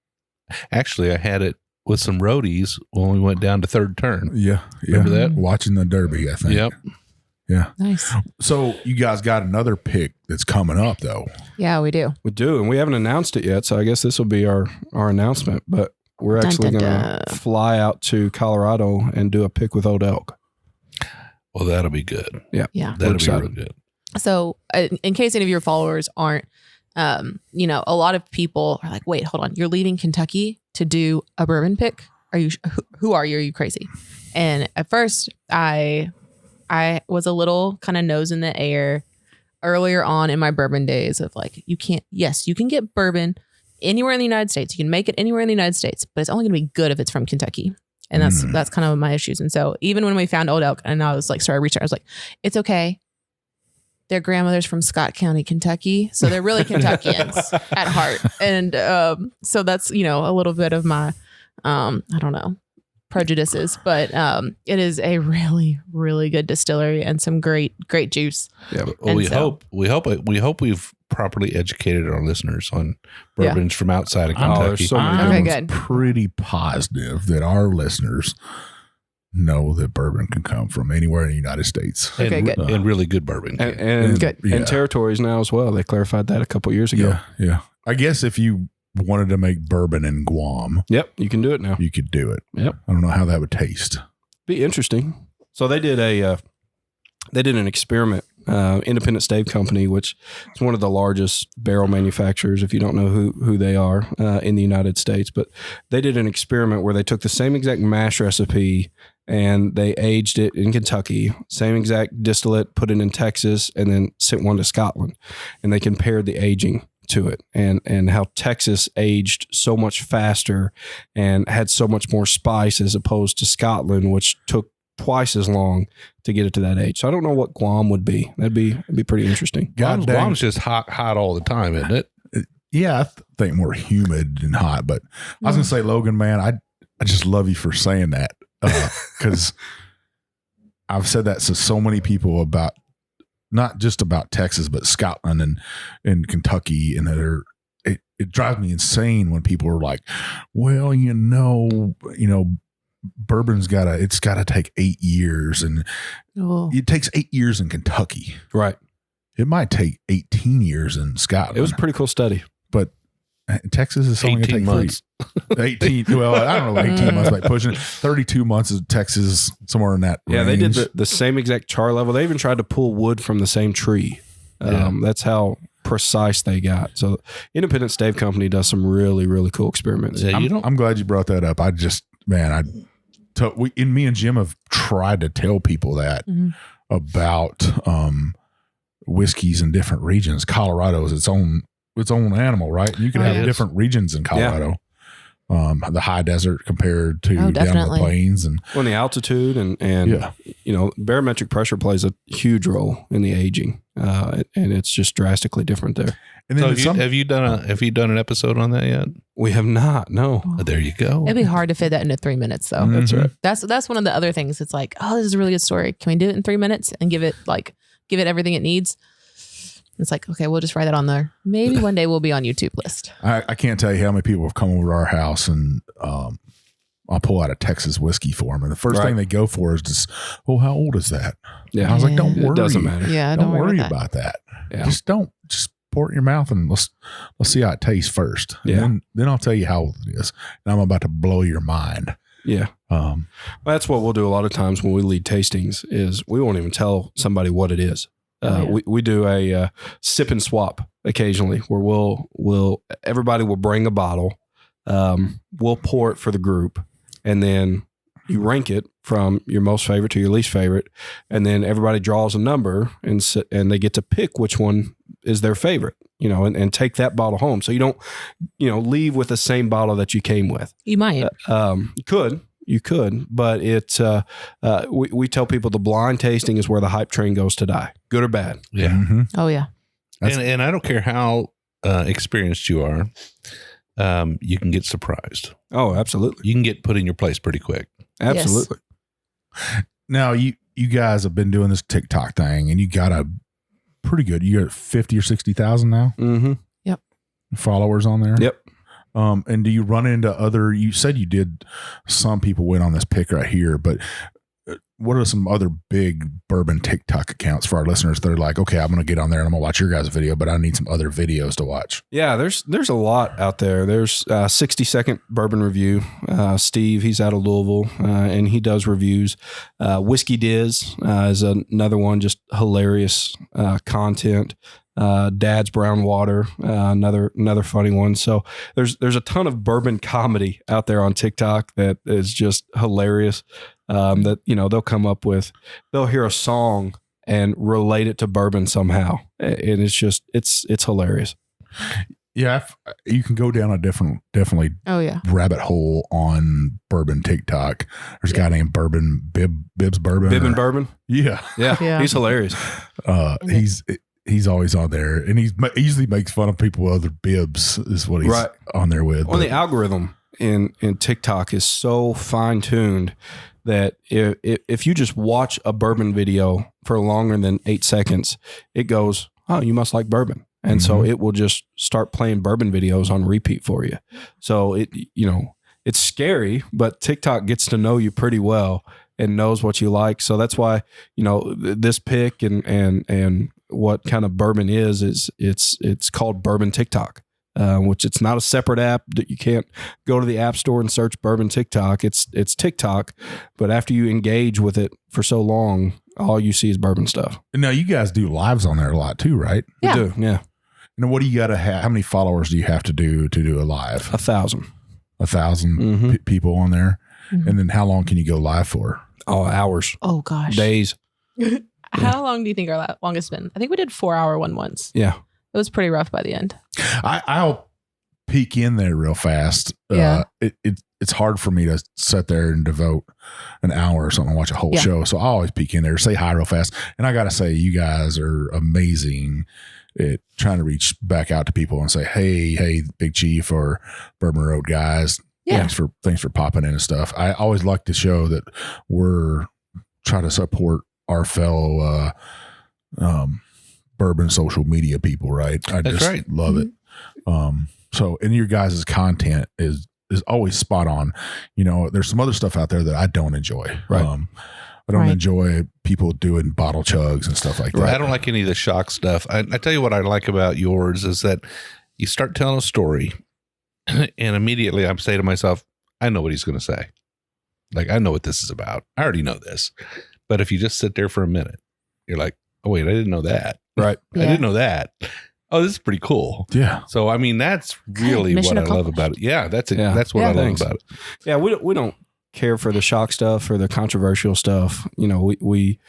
Actually, I had it with some roadies when we went down to Third Turn. Yeah. Remember that? Watching the Derby, I think. Yep. Yeah. Nice. So you guys got another pick that's coming up, though. Yeah, we do. We do. And we haven't announced it yet. So I guess this will be our announcement. But we're actually going to fly out to Colorado and do a pick with Old Elk. Well, that'll be good. Yeah. Yeah. That'll be real good. So in case any of your followers aren't, a lot of people are like, wait, hold on. You're leaving Kentucky to do a bourbon pick? Are you, who are you? Are you crazy? And at first I was a little kind of nose in the air. earlier on in my bourbon days of like, you can get bourbon anywhere in the United States. You can make it anywhere in the United States, but it's only going to be good if it's from Kentucky. And that's kind of my issues. And so even when we found Old Elk and I was like, started reaching, I was like, it's okay. Their grandmother's from Scott County, Kentucky. So they're really Kentuckians at heart. And so that's, a little bit of my, I don't know, prejudices, but it is a really, really good distillery and some great juice. Yeah. Well, we hope we've properly educated our listeners on bourbons from outside of Kentucky. I'm pretty positive that our listeners know that bourbon can come from anywhere in the United States. Okay, good. And really good bourbon. And good. And territories now as well. They clarified that a couple years ago. Yeah. I guess if you wanted to make bourbon in Guam. Yep. You can do it now. You could do it. Yep. I don't know how that would taste. Be interesting. So they did an experiment, Independent Stave Company, which is one of the largest barrel manufacturers, if you don't know who they are, in the United States. But they did an experiment where they took the same exact mash recipe and they aged it in Kentucky, same exact distillate, put it in Texas, and then sent one to Scotland. And they compared the aging to it and how Texas aged so much faster and had so much more spice as opposed to Scotland, which took twice as long to get it to that age. So I don't know what Guam would be. That'd be pretty interesting. Guam's just hot all the time, isn't it? Yeah, I think more humid and hot. But I was gonna say, Logan, man, I just love you for saying that because I've said that to so many people about not just about Texas, but Scotland and Kentucky, and it drives me insane when people are like, well, bourbon's gotta take 8 years, and it takes 8 years in Kentucky. Right. It might take 18 years in Scotland. It was a pretty cool study. But Texas is only going to take months. 18. Well, I don't know, 18 months, like pushing 32 months is Texas, somewhere in that range. Yeah, they did the same exact char level. They even tried to pull wood from the same tree. That's how precise they got. So Independent Stave Company does some really, really cool experiments. Yeah, I'm glad you brought that up. Me and Jim have tried to tell people that about whiskeys in different regions. Colorado is its own animal, right? You can have different regions in Colorado. The high desert compared to down the plains, and the altitude and barometric pressure plays a huge role in the aging, and it's just drastically different there. And then have you done an episode on that yet? We have not. No. Oh, there you go. It'd be hard to fit that into 3 minutes, though. Mm-hmm. That's right. That's one of the other things. It's like, oh, this is a really good story. Can we do it in 3 minutes and give it everything it needs? It's like, okay, we'll just write it on there. Maybe one day we'll be on YouTube list. I can't tell you how many people have come over to our house, and I'll pull out a Texas whiskey for them, and the first thing they go for is just, oh, how old is that? Yeah, and I was like, don't worry, it doesn't matter. Yeah, don't worry about that. Yeah. Just pour it in your mouth and let's see how it tastes first. Yeah, and then I'll tell you how old it is, and I'm about to blow your mind. Yeah, that's what we'll do a lot of times when we lead tastings. Is we won't even tell somebody what it is. We do a sip and swap occasionally where everybody will bring a bottle. We'll pour it for the group, and then you rank it from your most favorite to your least favorite, and then everybody draws a number and they get to pick which one is their favorite, and take that bottle home. So you don't, leave with the same bottle that you came with. You might. You could, but we tell people the blind tasting is where the hype train goes to die, good or bad. Yeah. Mm-hmm. Oh yeah. And I don't care how experienced you are, you can get surprised. Oh, absolutely. You can get put in your place pretty quick. Absolutely. Yes. Now you guys have been doing this TikTok thing, and you got a pretty good. You got 50 or 60,000 now. Mm-hmm. Yep. Followers on there. Yep. And do you run into other? You said you did. Some people went on this pick right here, but what are some other big bourbon TikTok accounts for our listeners that are like, okay, I'm going to get on there and I'm going to watch your guys' video, but I need some other videos to watch? Yeah, there's a lot out there. There's 60-second bourbon review. Steve, he's out of Louisville, and he does reviews. Whiskey Diz is another one, just hilarious content. Dad's Brown Water, another funny one. So there's a ton of bourbon comedy out there on TikTok that is just hilarious. That they'll come up with, they'll hear a song and relate it to bourbon somehow. And it's just, it's hilarious. Yeah, you can go down a definitely rabbit hole on bourbon TikTok. There's a guy named Bourbon Bibbs Bourbon. Bibb and Bourbon. Yeah. He's hilarious. He's always on there, and he usually makes fun of people with other bibs. Is what he's on there with. Well, the algorithm in TikTok is so fine tuned that if you just watch a bourbon video for longer than 8 seconds, it goes, "Oh, you must like bourbon." And so it will just start playing bourbon videos on repeat for you. So it's scary, but TikTok gets to know you pretty well and knows what you like. So that's why, this pick and what kind of bourbon is it's called Bourbon TikTok, which it's not a separate app that you can't go to the app store and search Bourbon TikTok. It's TikTok, but after you engage with it for so long, all you see is bourbon stuff. Now you guys do lives on there a lot too, right? Yeah. We do, yeah. Now, what do you got to have? How many followers do you have to do a live? 1,000. 1,000 people on there. Mm-hmm. And then how long can you go live for? Oh, hours. Oh, gosh. Days. How long do you think our longest been? I think we did 4-hour one once. Yeah. It was pretty rough by the end. I'll peek in there real fast. Yeah. It's hard for me to sit there and devote an hour or something and watch a whole show. So I always peek in there, say hi real fast. And I got to say, you guys are amazing at trying to reach back out to people and say, hey, Big Chief or Bourbon Road guys. Yeah. Thanks for popping in and stuff. I always like to show that we're trying to support our fellow bourbon social media people, right? I That's just right. love it. So, and your guys' content is always spot on. There's some other stuff out there that I don't enjoy. Right. I don't enjoy people doing bottle chugs and stuff like that. I don't like any of the shock stuff. I tell you what I like about yours is that you start telling a story and immediately I'm saying to myself, I know what he's going to say. Like, I know what this is about. I already know this. But if you just sit there for a minute, you're like, oh, wait, I didn't know that. Right. I didn't know that. Oh, this is pretty cool. Yeah. So, I mean, that's really what I love about it. Yeah, that's it. Yeah. That's what I love about it. Yeah, we don't care for the shock stuff or the controversial stuff. We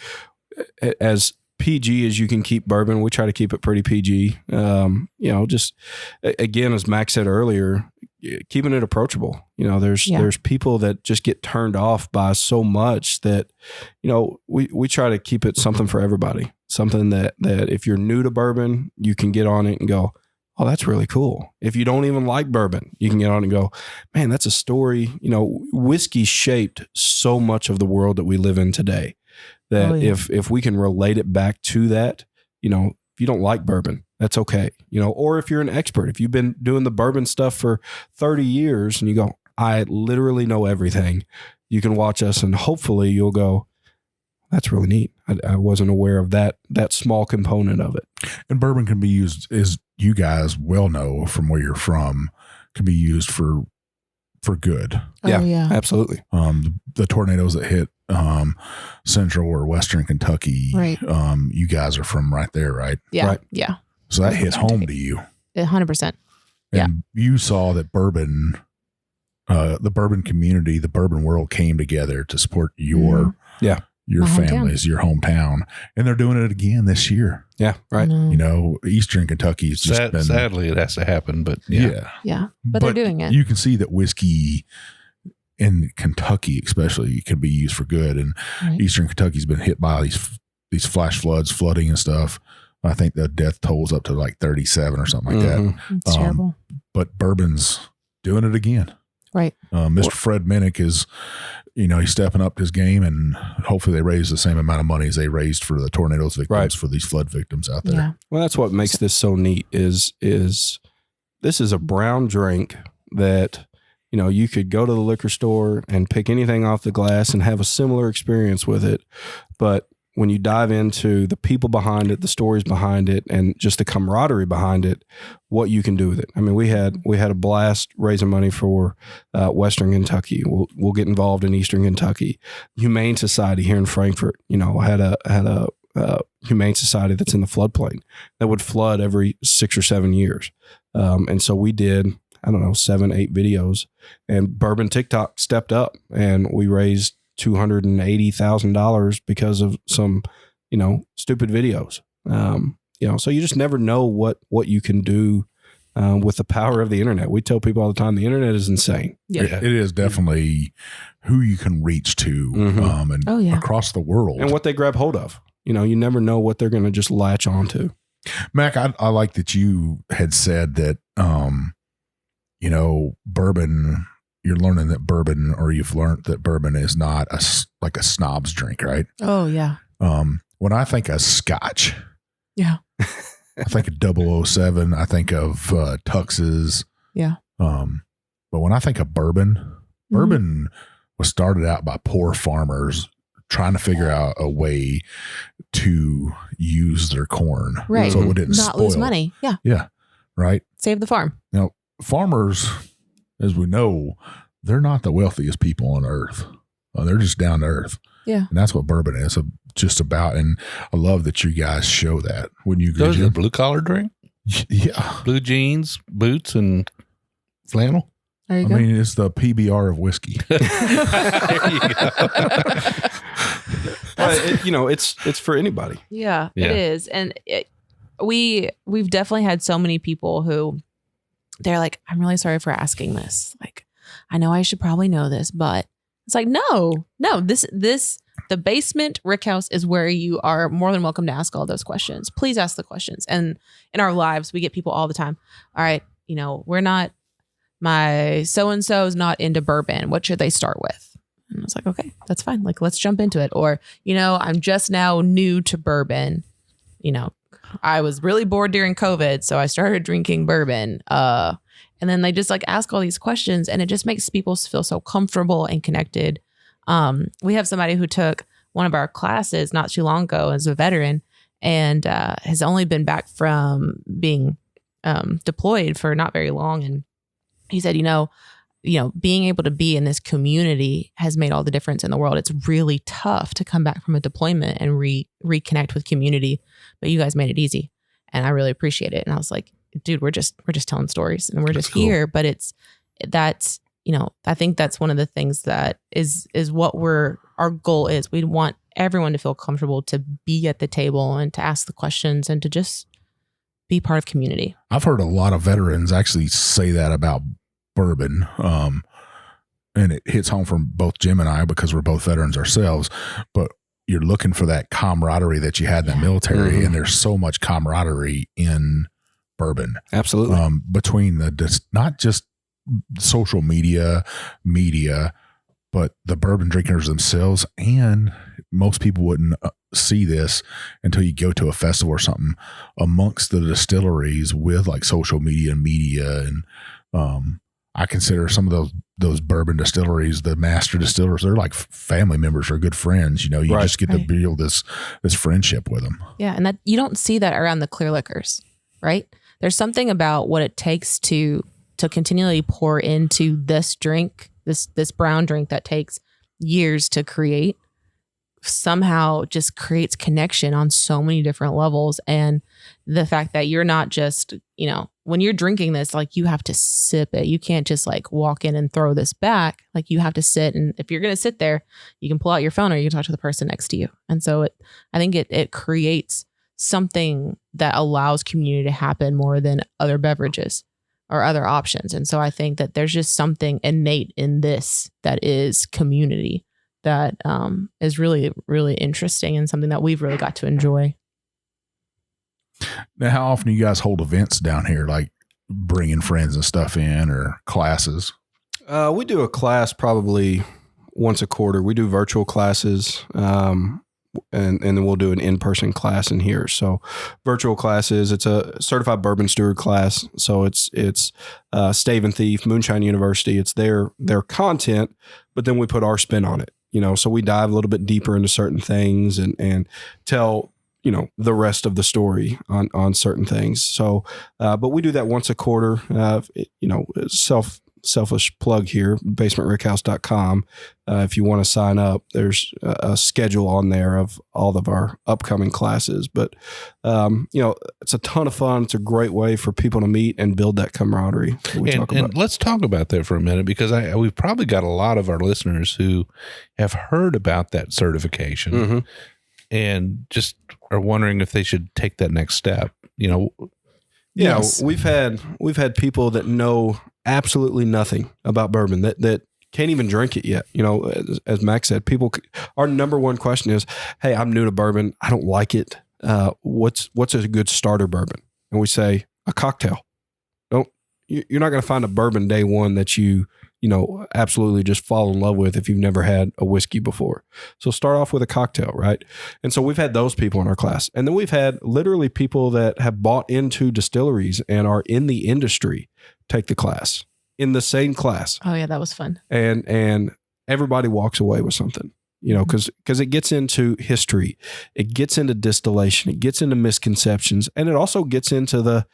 as PG as you can keep bourbon, we try to keep it pretty PG. Just again, as Max said earlier, keeping it approachable. There's people that just get turned off by so much that, we try to keep it something for everybody. Something that if you're new to bourbon, you can get on it and go, oh, that's really cool. If you don't even like bourbon, you can get on and go, man, that's a story. Whiskey shaped so much of the world that we live in today that if we can relate it back to that, if you don't like bourbon, that's okay. Or if you're an expert, if you've been doing the bourbon stuff for 30 years and you go, I literally know everything, you can watch us and hopefully you'll go, that's really neat. I wasn't aware of that small component of it. And bourbon can be used, as you guys well know from where you're from, can be used for good. Yeah, absolutely. The tornadoes that hit central or western Kentucky, right. You guys are from right there, right? Yeah. Right. Yeah. So that hit home to you. 100%. And you saw that bourbon, the bourbon community, the bourbon world came together to support your My families, your hometown, and they're doing it again this year. Yeah, right. Eastern Kentucky's just been. Sadly, it has to happen, but yeah. But they're doing it. You can see that whiskey in Kentucky, especially, can be used for good. And Eastern Kentucky's been hit by these flash floods, flooding and stuff. I think the death toll's up to like 37 or something like that. It's terrible. But bourbon's doing it again. Right. Mr. Fred Minnick is, he's stepping up his game, and hopefully they raise the same amount of money as they raised for the tornadoes victims for these flood victims out there. Yeah. Well, that's what makes this so neat is this is a brown drink that, you could go to the liquor store and pick anything off the glass and have a similar experience with it. But when you dive into the people behind it, the stories behind it, and just the camaraderie behind it, what you can do with it. I mean, we had a blast raising money for Western Kentucky. We'll get involved in Eastern Kentucky. Humane Society here in Frankfort, had a Humane Society that's in the floodplain that would flood every 6 or 7 years. And so we did, 7-8 videos, and Bourbon TikTok stepped up and we raised $280,000 because of some stupid videos. So you just never know what you can do with the power of the internet. We tell people all the time, the internet is insane. Yeah. It is definitely who you can reach to and across the world. And what they grab hold of. You never know what they're going to just latch onto. Mac, I like that you had said that, bourbon, you're learning that bourbon, or you've learned that bourbon is not like a snob's drink, right? Oh, yeah. When I think of scotch, yeah, I think of 007. I think of Tuxes. Yeah. But when I think of bourbon was started out by poor farmers trying to figure out a way to use their corn, right? So it didn't not spoil. Lose money. Yeah. Yeah. Right. Save the farm. Now, farmers, as we know, they're not the wealthiest people on earth. They're just down to earth. Yeah. And that's what bourbon is just about. And I love that you guys show that. Wouldn't you agree? Those are blue collar drink? Yeah. Blue jeans, boots, and flannel. There you go. I mean, it's the PBR of whiskey. There you go. But it's for anybody. Yeah, it is. And we've definitely had so many people who they're like, I'm really sorry for asking this. Like, I know I should probably know this, but it's like, no, the Basement Rickhouse is where you are more than welcome to ask all those questions. Please ask the questions. And in our lives, we get people all the time. All right, my so-and-so is not into bourbon. What should they start with? And I was like, okay, that's fine. Like, let's jump into it. Or, I'm just now new to bourbon. I was really bored during COVID, so I started drinking bourbon. And then they just like ask all these questions, and it just makes people feel so comfortable and connected. We have somebody who took one of our classes not too long ago as a veteran, and has only been back from being deployed for not very long. And he said, being able to be in this community has made all the difference in the world. It's really tough to come back from a deployment and reconnect with community, but you guys made it easy, and I really appreciate it. And I was like, dude, we're just telling stories, and we're just here. But I think that's one of the things that is what our goal is. We want everyone to feel comfortable to be at the table and to ask the questions and to just be part of community. I've heard a lot of veterans actually say that about bourbon. And it hits home from both Jim and I because we're both veterans ourselves, but you're looking for that camaraderie that you had in the military. And there's so much camaraderie in bourbon. Absolutely. Between not just social media, but the bourbon drinkers themselves. And most people wouldn't see this until you go to a festival or something amongst the distilleries with like social media and I consider some of those bourbon distilleries, the master distillers, they're like family members or good friends. You just get to build this friendship with them. Yeah. And that you don't see that around the clear liquors, right? There's something about what it takes to continually pour into this drink, this brown drink that takes years to create, somehow just creates connection on so many different levels. And the fact that you're not just, when you're drinking this, like you have to sip it. You can't just like walk in and throw this back. Like you have to sit. And if you're going to sit there, you can pull out your phone or you can talk to the person next to you. And so I think it creates something that allows community to happen more than other beverages or other options. And so I think that there's just something innate in this that is community that is really, really interesting and something that we've really got to enjoy. Now, how often do you guys hold events down here, like bringing friends and stuff in or classes? We do a class probably once a quarter. We do virtual classes, and then we'll do an in-person class in here. So virtual classes, it's a certified bourbon steward class. So it's Stave and Thief, Moonshine University. It's their content, but then we put our spin on it. So we dive a little bit deeper into certain things and tell, the rest of the story on certain things. So, but we do that once a quarter, selfish plug here, basementrickhouse.com. If you want to sign up, there's a schedule on there of all of our upcoming classes. But, it's a ton of fun. It's a great way for people to meet and build that camaraderie that we talk about. And let's talk about that for a minute, because we've probably got a lot of our listeners who have heard about that certification. and just are wondering if they should take that next step. Yes. We've had people that know absolutely nothing about bourbon that can't even drink it yet. As Max said, our number one question is, hey, I'm new to bourbon. I don't like it. What's a good starter bourbon? And we say a cocktail. You're not going to find a bourbon day one that you absolutely just fall in love with if you've never had a whiskey before. So start off with a cocktail, right? And so we've had those people in our class. And then we've had literally people that have bought into distilleries and are in the industry take the class in the same class. Oh yeah, that was fun. And everybody walks away with something, because it gets into history, it gets into distillation, it gets into misconceptions, and it also gets into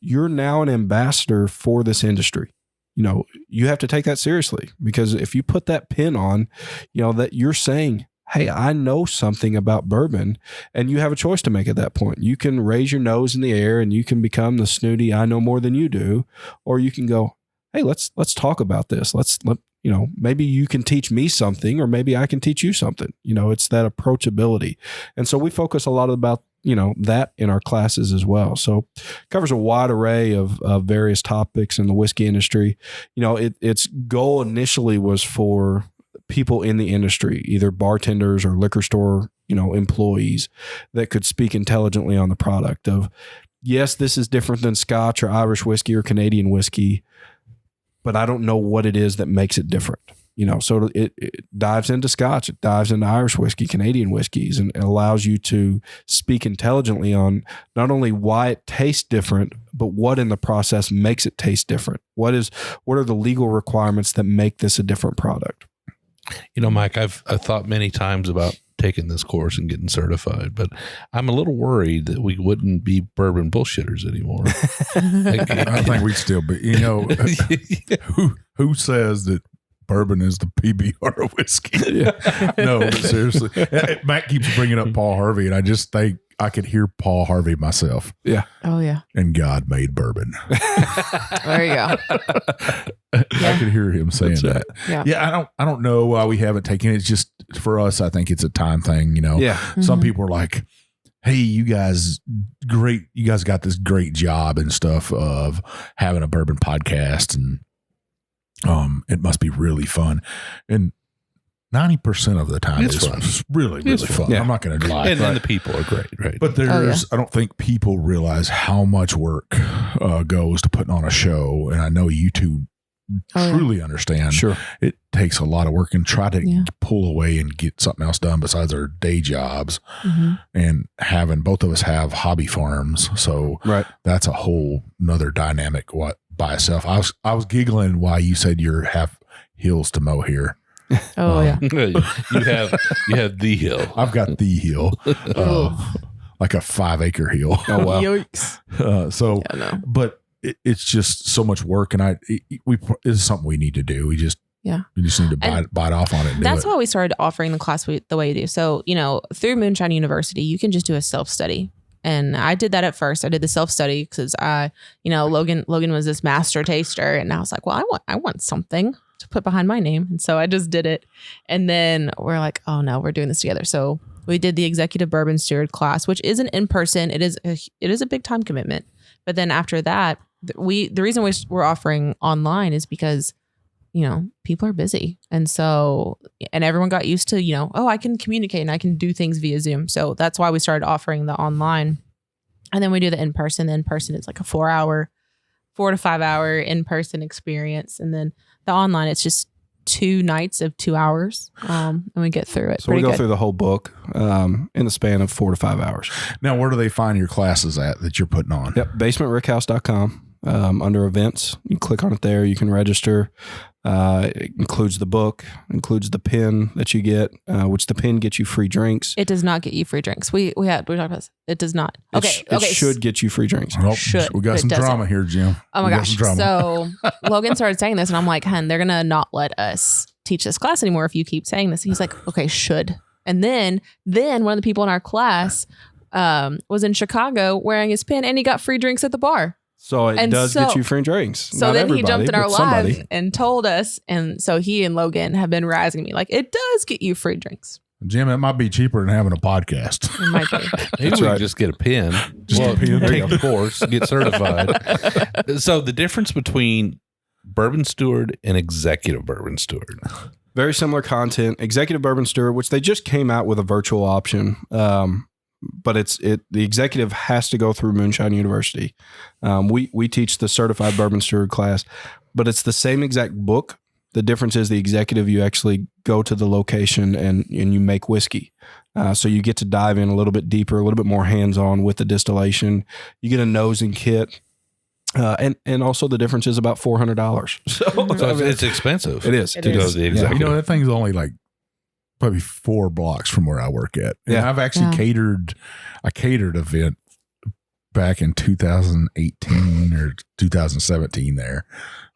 you're now an ambassador for this industry. You have to take that seriously, because if you put that pin on, that you're saying, hey, I know something about bourbon, and you have a choice to make at that point. You can raise your nose in the air and you can become the snooty, I know more than you do, or you can go, hey, let's talk about this. Maybe you can teach me something, or maybe I can teach you something. It's that approachability. And so we focus a lot about that in our classes as well. So covers a wide array of various topics in the whiskey industry. Its goal initially was for people in the industry, either bartenders or liquor store, employees that could speak intelligently on the product of, yes, this is different than Scotch or Irish whiskey or Canadian whiskey, but I don't know what it is that makes it different. So it dives into Scotch, it dives into Irish whiskey, Canadian whiskeys, and it allows you to speak intelligently on not only why it tastes different, but what in the process makes it taste different. What are the legal requirements that make this a different product? Mike, I've thought many times about taking this course and getting certified, but I'm a little worried that we wouldn't be bourbon bullshitters anymore. I think we'd still be, who says that bourbon is the PBR of whiskey? Yeah. No, seriously. Matt keeps bringing up Paul Harvey, and I just think I could hear Paul Harvey myself. Yeah. Oh yeah. And God made bourbon. There you go. I could hear him saying that. Yeah. Yeah. I don't know why we haven't taken it. It's just for us, I think it's a time thing, Yeah. Some people are like, hey, you guys got this great job and stuff of having a bourbon podcast, and it must be really fun. And 90% of the time it's really, really fun. Yeah. I'm not going to lie. And the people are great, right? But I don't think people realize how much work goes to putting on a show. And I know you two truly understand. Sure. It takes a lot of work, and try to pull away and get something else done besides our day jobs. Mm-hmm. And both of us have hobby farms. So that's a whole nother dynamic by itself. I was giggling why you said you have hills to mow here. Oh yeah. you have the hill. I've got the hill, like a 5-acre hill. Oh wow! Yikes. But it's just so much work, and it's something we need to do. We just need to bite off on it. And that's why we started offering the class the way you do. So through Moonshine University, you can just do a self-study. And I did that at first. I did the self-study because Logan was this master taster, and I was like, well, I want something to put behind my name. And so I just did it. And then we're like, oh no, we're doing this together. So we did the executive bourbon steward class, which isn't in person. It is a big time commitment. But then after that, the reason we're offering online is because, people are busy. And so, and everyone got used to, I can communicate and I can do things via Zoom. So that's why we started offering the online. And then we do the in-person. The in-person is like a 4 to 5 hour in-person experience. And then the online, it's just 2 nights of 2 hours. And we get through it. So we go through the whole book in the span of 4 to 5 hours. Now, where do they find your classes that you're putting on? Yep. BasementRickhouse.com. Under events, you click on it there. You can register. It includes the book, includes the pin that you get, which the pin gets you free drinks. It does not get you free drinks. We talked about this. It does not. Okay. It should get you free drinks. Well, should, we got some drama here, Jim. Oh my gosh. So Logan started saying this, and I'm like, hun, they're going to not let us teach this class anymore if you keep saying this. And he's like, okay, should. And then one of the people in our class was in Chicago wearing his pin, and he got free drinks at the bar. So it does get you free drinks. So Not then he jumped in our somebody. live and told us. And so he and Logan have been razzing me like, it does get you free drinks. Jim, it might be cheaper than having a podcast. It might be. Maybe we can just get a pen. Well, Take the course, get certified. So the difference between bourbon steward and executive bourbon steward. Very similar content. Executive Bourbon Steward, which they just came out with a virtual option, but the executive has to go through Moonshine University. We teach the Certified Bourbon Steward class, but it's the same exact book. The difference is the executive, you actually go to the location and you make whiskey. So you get to dive in a little bit deeper, a little bit more hands-on with the distillation. You get a nosing kit. And also the difference is about $400. So it's expensive. It is. To go to the You executive. know, that thing's only like probably 4 blocks from where I work at. And Yeah. I've actually catered event back in 2018 or 2017 there.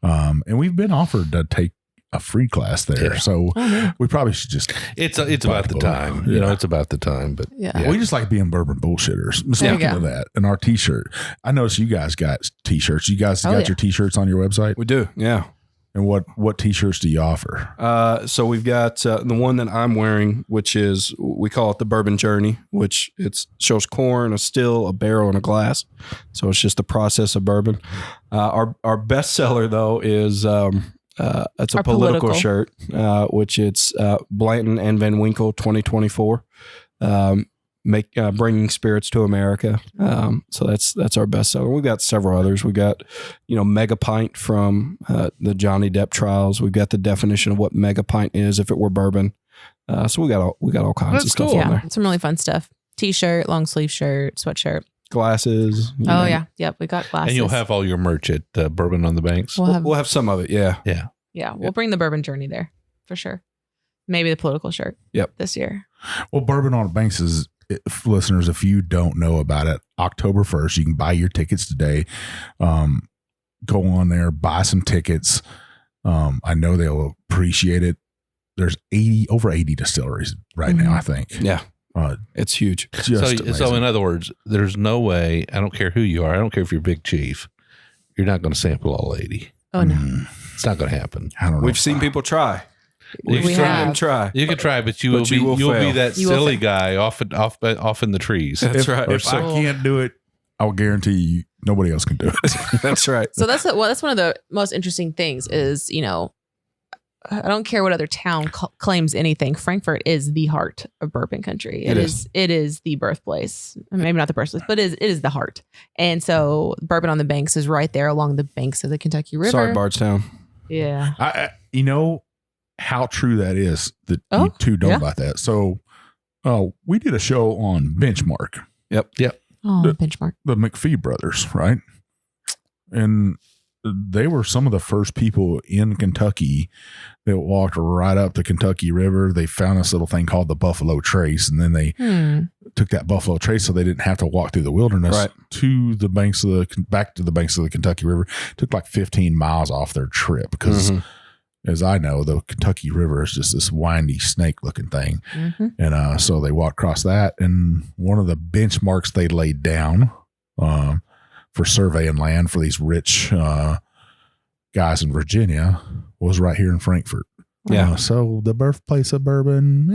And we've been offered to take a free class there. Yeah. So we probably should just, It's about the time. You know, it's about the time. But Yeah. we just like being bourbon bullshitters. There you Speaking go. of that, and our t-shirt, I noticed you guys got t-shirts. You guys got yeah. your t-shirts on your website? We do, yeah. And what t-shirts do you offer? So we've got the one that I'm wearing, which is, we call it the Bourbon Journey, which shows corn, a still, a barrel, and a glass. So it's just the process of bourbon. Our best seller though is it's a Our political political. shirt, which it's Blanton and Van Winkle 2024. Bringing spirits to America. So that's our best seller. We've got several others. We got, Mega Pint from the Johnny Depp trials. We've got the definition of what Mega Pint is if it were bourbon. So we got all kinds That's of stuff cool. on Yeah, there. some really fun stuff. T-shirt, long sleeve shirt, sweatshirt. Glasses. you Oh know. yeah, yep. We got glasses. and you'll have all your merch at Bourbon on the Banks. We'll have some of it. Yeah. Yeah, we'll bring the Bourbon Journey there for sure. Maybe the political shirt. Yep. This year. Well, Bourbon on the Banks is, listeners, if you don't know about it, October 1st, you can buy your tickets today. Go on there, buy some tickets. I know they'll appreciate it. There's over 80 distilleries right now, I think. Yeah. It's huge. Just So amazing. in other words, there's no way, I don't care who you are, I don't care if you're Big Chief, you're not going to sample all 80. Oh no. It's not going to happen. I don't know. We've seen people try. We We've seen have. them try. You can try, but you But you will you'll be fail. that You will silly fail. guy off in the trees. That's right. If I can't do it, I'll guarantee you nobody else can do it. That's right. So that's one of the most interesting things is, I don't care what other town claims anything. Frankfurt is the heart of bourbon country. It is the birthplace. Maybe not the birthplace, but it is the heart. And so Bourbon on the Banks is right there along the banks of the Kentucky River. Sorry, Bardstown. Yeah. I you know how true that is that Oh, you two know yeah. about that. So we did a show on Benchmark, Oh, benchmark. the McPhee brothers, right? And they were some of the first people in Kentucky that walked right up the Kentucky River. They found this little thing called the Buffalo Trace, and then they took that Buffalo Trace so they didn't have to walk through the wilderness Right. to the banks of back to the banks of the Kentucky River. It took like 15 miles off their trip because, as I know, the Kentucky River is just this windy snake-looking thing, and so they walked across that. And one of the benchmarks they laid down for surveying land for these rich guys in Virginia was right here in Frankfurt. Yeah. So the birthplace of bourbon,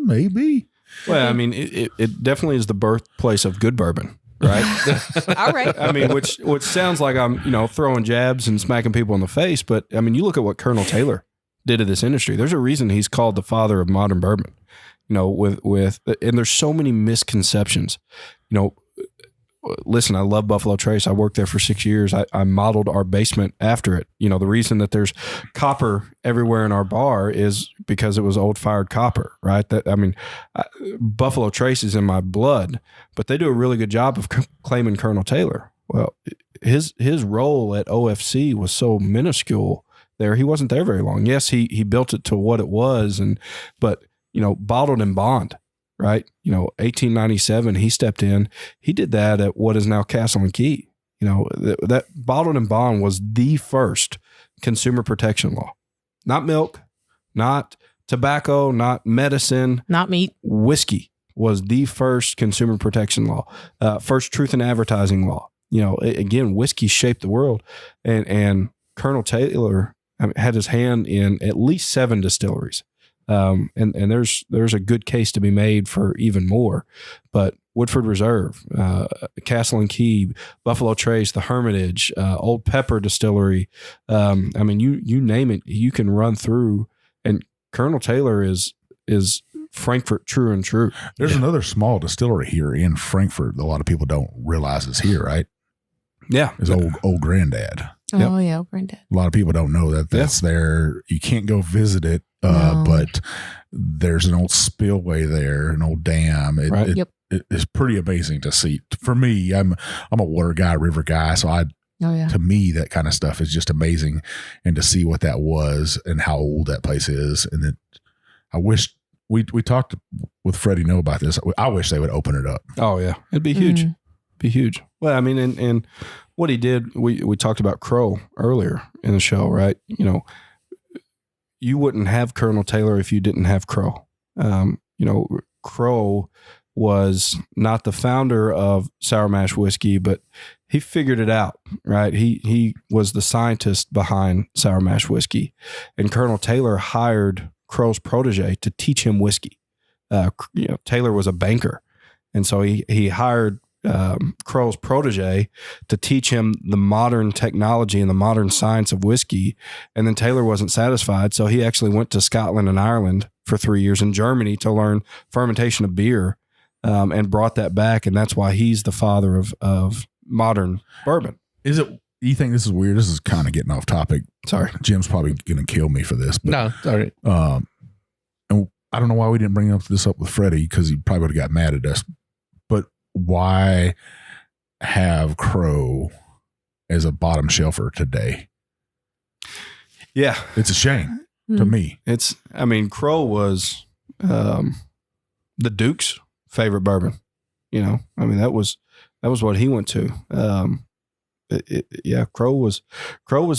maybe. Well, I mean, it definitely is the birthplace of good bourbon, right? All right. I mean, which sounds like I'm, throwing jabs and smacking people in the face, but I mean, you look at what Colonel Taylor did to this industry. There's a reason he's called the father of modern bourbon. And there's so many misconceptions. Listen, I love Buffalo Trace. I worked there for 6 years. I modeled our basement after it. The reason that there's copper everywhere in our bar is because it was old fired copper, right? Buffalo Trace is in my blood, but they do a really good job of claiming Colonel Taylor. Well, his role at OFC was so minuscule there. He wasn't there very long. Yes, he built it to what it was, but bottled and bond. Right. 1897, he stepped in. He did that at what is now Castle and Key. That bottled and bond was the first consumer protection law. Not milk, not tobacco, not medicine. Not meat. Whiskey was the first consumer protection law, first truth in advertising law. Again, whiskey shaped the world. And Colonel Taylor had his hand in at least 7 distilleries. And there's a good case to be made for even more. But Woodford Reserve, Castle and Key, Buffalo Trace, the Hermitage, Old Pepper Distillery. I mean, you name it, you can run through. And Colonel Taylor is Frankfurt true and true. There's another small distillery here in Frankfurt that a lot of people don't realize is here, right? Yeah. His old granddad. Oh, yeah, Granddad. A lot of people don't know that that's there. You can't go visit it, No. but there's an old spillway there, an old dam. It is pretty amazing to see. For me, I'm a water guy, river guy, so to me, that kind of stuff is just amazing, and to see what that was and how old that place is. And then I wish we talked with Freddie Noe about this. I wish they would open it up. Oh yeah, it'd be huge. Be huge. Well, I mean, and what he did, we talked about Crow earlier in the show, right? You know, you wouldn't have Colonel Taylor if you didn't have Crow. You know, Crow was not the founder of sour mash whiskey, but he figured it out, right? He was the scientist behind sour mash whiskey, and Colonel Taylor hired Crow's protege to teach him whiskey. You know, Taylor was a banker, and so he hired Crow's protege to teach him the modern technology and the modern science of whiskey. And then Taylor wasn't satisfied, so he actually went to Scotland and Ireland for 3 years, in Germany, to learn fermentation of beer, and brought that back. And that's why he's the father of modern bourbon. You think this is weird? This is kind of getting off topic. Sorry. Jim's probably going to kill me for this. But, No, sorry. and I don't know why we didn't bring this up with Freddie, because he probably would have got mad at us. But why have Crow as a bottom shelfer today? Yeah. It's a shame to me. Crow was the Duke's favorite bourbon. You know, I mean, that was what he went to. Crow was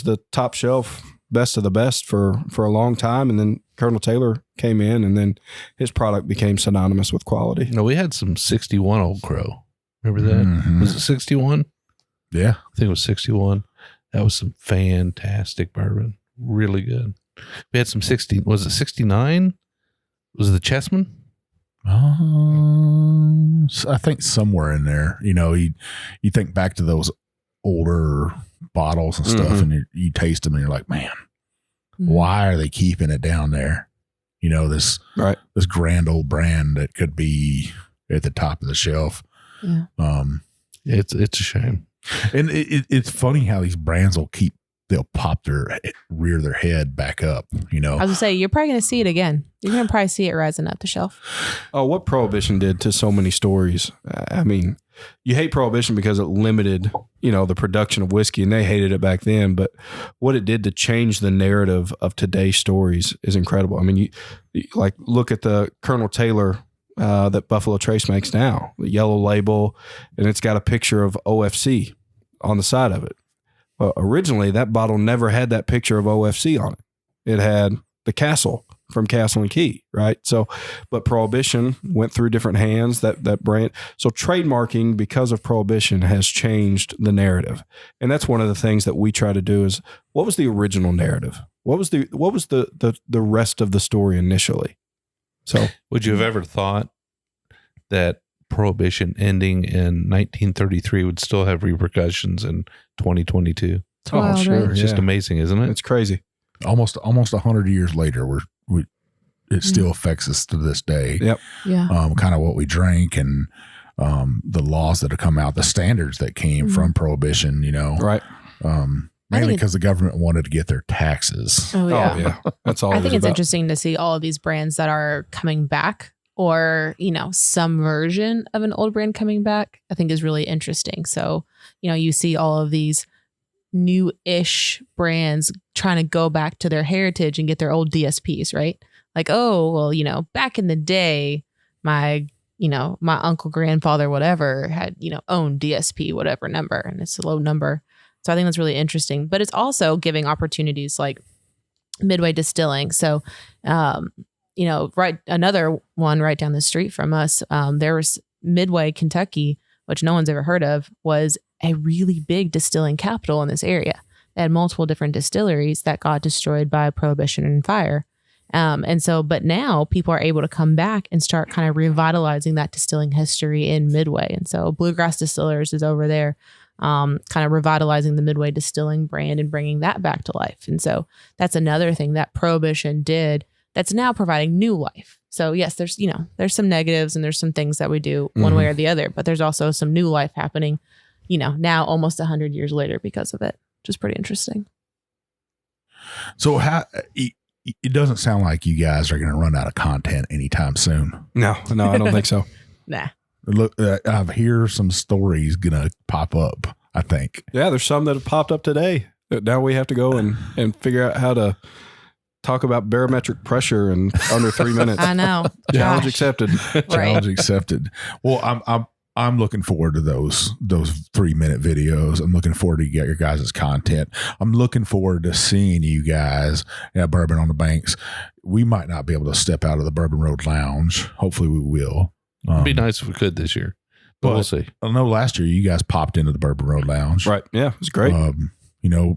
the top shelf, best of the best for a long time, and then Colonel Taylor came in, and then his product became synonymous with quality. No, we had some 61 Old Crow. Remember that? Mm-hmm. Was it 61? Yeah, I think it was 61. That was some fantastic bourbon. Really good. We had some 60. Was it 69? Was it the Chessman? I think somewhere in there. You know, you think back to those older bottles and stuff, and you taste them, and you're like, man, why are they keeping it down there? You know, this grand old brand that could be at the top of the shelf. Yeah. It's a shame. And it's funny how these brands they'll rear their head back up, you know. I was going to say, you're probably going to see it again. You're going to probably see it rising up the shelf. Oh, what Prohibition did to so many stories. I mean, you hate Prohibition because it limited, you know, the production of whiskey, and they hated it back then. But what it did to change the narrative of today's stories is incredible. I mean, you like look at the Colonel Taylor that Buffalo Trace makes now, the yellow label, and it's got a picture of OFC on the side of it. Well, originally, that bottle never had that picture of OFC on it. It had the castle from Castle and Key, right? So, but Prohibition went through different hands, that brand. So trademarking, because of Prohibition, has changed the narrative. And that's one of the things that we try to do is, what was the original narrative? What was the rest of the story initially? So would you have ever thought that Prohibition ending in 1933 would still have repercussions in 2022? It's wild, sure. right? It's just amazing, isn't it? It's crazy. Almost 100 years later, it still affects us to this day. Yep. Yeah. Kind of what we drink, and the laws that have come out, the standards that came from Prohibition, you know. Right. Mainly because the government wanted to get their taxes. Oh, yeah. Oh, yeah. That's all I think it's about. interesting to see all of these brands that are coming back, or, you know, some version of an old brand coming back, I think is really interesting. So, you know, you see all of these new-ish brands trying to go back to their heritage and get their old DSPs, right? Like, oh, well, you know, back in the day, my uncle, grandfather, whatever, had, you know, owned DSP, whatever number, and it's a low number. So I think that's really interesting. But it's also giving opportunities like Midway Distilling. So, you know, another one right down the street from us, there was Midway, Kentucky, which no one's ever heard of, was a really big distilling capital in this area. They had multiple different distilleries that got destroyed by Prohibition and fire. But now people are able to come back and start kind of revitalizing that distilling history in Midway. And so Bluegrass Distillers is over there, kind of revitalizing the Midway distilling brand and bringing that back to life. And so that's another thing that Prohibition did that's now providing new life. So yes, there's some negatives and there's some things that we do one way or the other, but there's also some new life happening, now almost 100 years later because of it, which is pretty interesting. So it doesn't sound like you guys are going to run out of content anytime soon. No, I don't think so. Nah. Look, I hear some stories going to pop up, I think. Yeah, there's some that have popped up today. Now we have to go and figure out how to talk about barometric pressure in under 3 minutes. I know. Challenge accepted. Challenge accepted. Well, I'm looking forward to those 3-minute videos. I'm looking forward to get your guys' content. I'm looking forward to seeing you guys at Bourbon on the Banks. We might not be able to step out of the Bourbon Road Lounge. Hopefully we will. It'd be nice if we could this year, but we'll see. I know last year you guys popped into the Bourbon Road Lounge. Right. Yeah, it's great.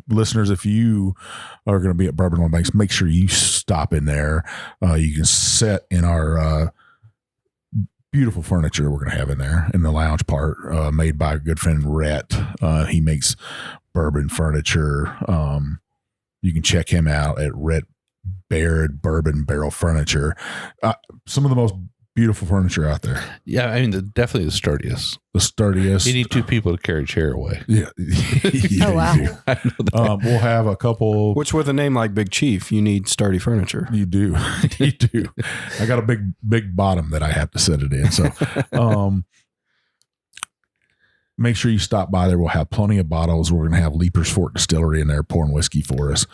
Listeners, if you are going to be at Bourbon on the Banks, make sure you stop in there. You can sit in our beautiful furniture we're going to have in there in the lounge part, made by a good friend, Rhett. He makes bourbon furniture. You can check him out at Rhett Baird Bourbon Barrel Furniture. Some of the most beautiful furniture out there. Yeah, I mean, definitely the sturdiest. The sturdiest. You need 2 people to carry a chair away. Yeah. Oh, wow. I know that. We'll have a couple. Which with a name like Big Chief, you need sturdy furniture. You do. You do. I got a big bottom that I have to set it in. So make sure you stop by there. We'll have plenty of bottles. We're going to have Leapers Fort Distillery in there pouring whiskey for us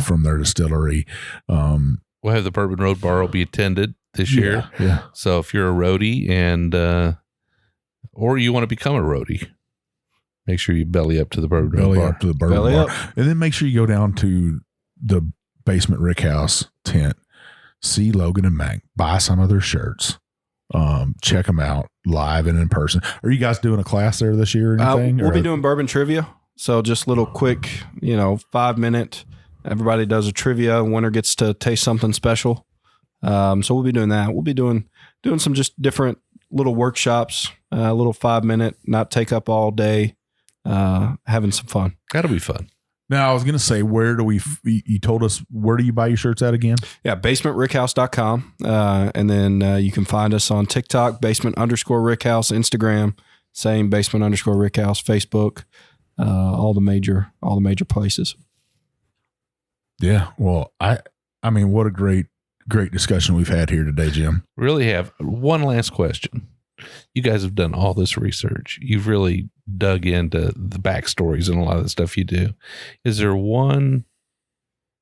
from their distillery. We'll have the Bourbon Road Bar will be attended this year. Yeah. So if you're a roadie or you want to become a roadie, make sure you belly up to the Bourbon Road Bar. Up to the Bourbon Bar. And then make sure you go down to the Basement Rickhouse tent, see Logan and Mac, buy some of their shirts, check them out live and in person. Are you guys doing a class there this year or anything? We'll be doing bourbon trivia. So just little quick, 5-minute, everybody does a trivia. Winner gets to taste something special. So we'll be doing that. We'll be doing some just different little workshops, a little 5-minute, not take up all day, having some fun. That'll be fun. Now, I was going to say, you told us, where do you buy your shirts at again? Yeah, basementrickhouse.com. And then you can find us on TikTok, basement_rickhouse, Instagram, same basement_rickhouse, Facebook, all the major places. Yeah. Well, I mean, what a great discussion we've had here today, Jim. Really have. One last question. You guys have done all this research. You've really dug into the backstories and a lot of the stuff you do. Is there one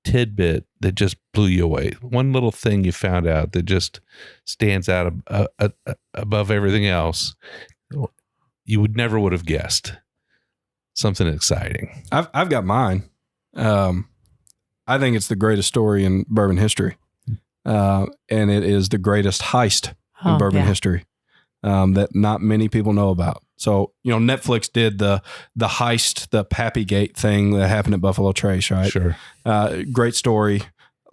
tidbit that just blew you away? One little thing you found out that just stands out above everything else you would have guessed? Something exciting. I've got mine. I think it's the greatest story in bourbon history. And it is the greatest heist in bourbon history that not many people know about. So, Netflix did the heist, the Pappygate thing that happened at Buffalo Trace, right? Sure. Great story.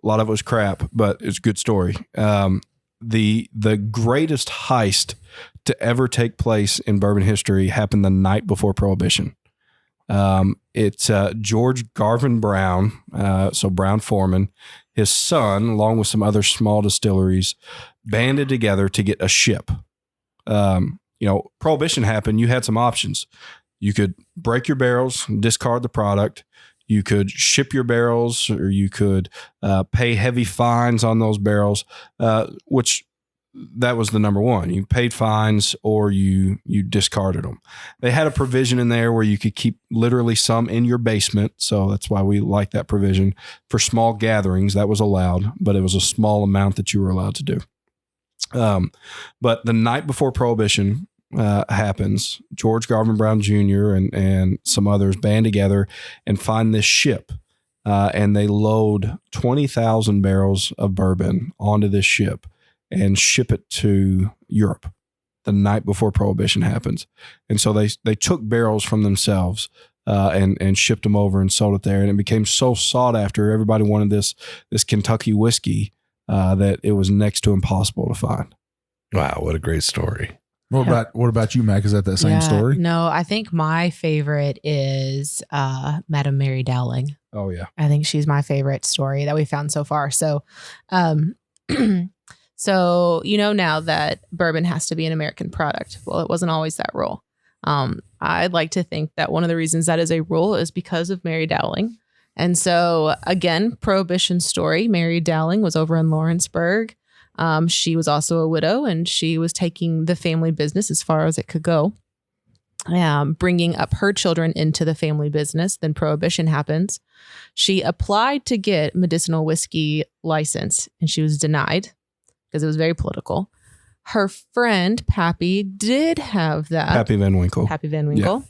A lot of it was crap, but it's a good story. The greatest heist to ever take place in bourbon history happened the night before Prohibition. It's George Garvin Brown, so Brown Foreman, his son, along with some other small distilleries, banded together to get a ship. Prohibition happened. You had some options. You could break your barrels, discard the product. You could ship your barrels, or you could pay heavy fines on those barrels, which that was the number one. You paid fines or you discarded them. They had a provision in there where you could keep literally some in your basement. So that's why we like that provision. For small gatherings, that was allowed, but it was a small amount that you were allowed to do. But the night before Prohibition happens, George Garvin Brown Jr. and some others band together and find this ship. And they load 20,000 barrels of bourbon onto this ship and ship it to Europe the night before Prohibition happens. And so they took barrels from themselves and shipped them over and sold it there. And it became so sought after. Everybody wanted this Kentucky whiskey that it was next to impossible to find. Wow, what a great story. What about you, Mac? Is that same story? No, I think my favorite is Madam Mary Dowling. Oh yeah. I think she's my favorite story that we found so far. So, so now that bourbon has to be an American product. Well, it wasn't always that rule. I'd like to think that one of the reasons that is a rule is because of Mary Dowling. And so again, Prohibition story. Mary Dowling was over in Lawrenceburg. She was also a widow, and she was taking the family business as far as it could go, bringing up her children into the family business. Then Prohibition happens. She applied to get medicinal whiskey license, and she was denied because it was very political. Her friend, Pappy, did have that. Pappy Van Winkle. Yeah.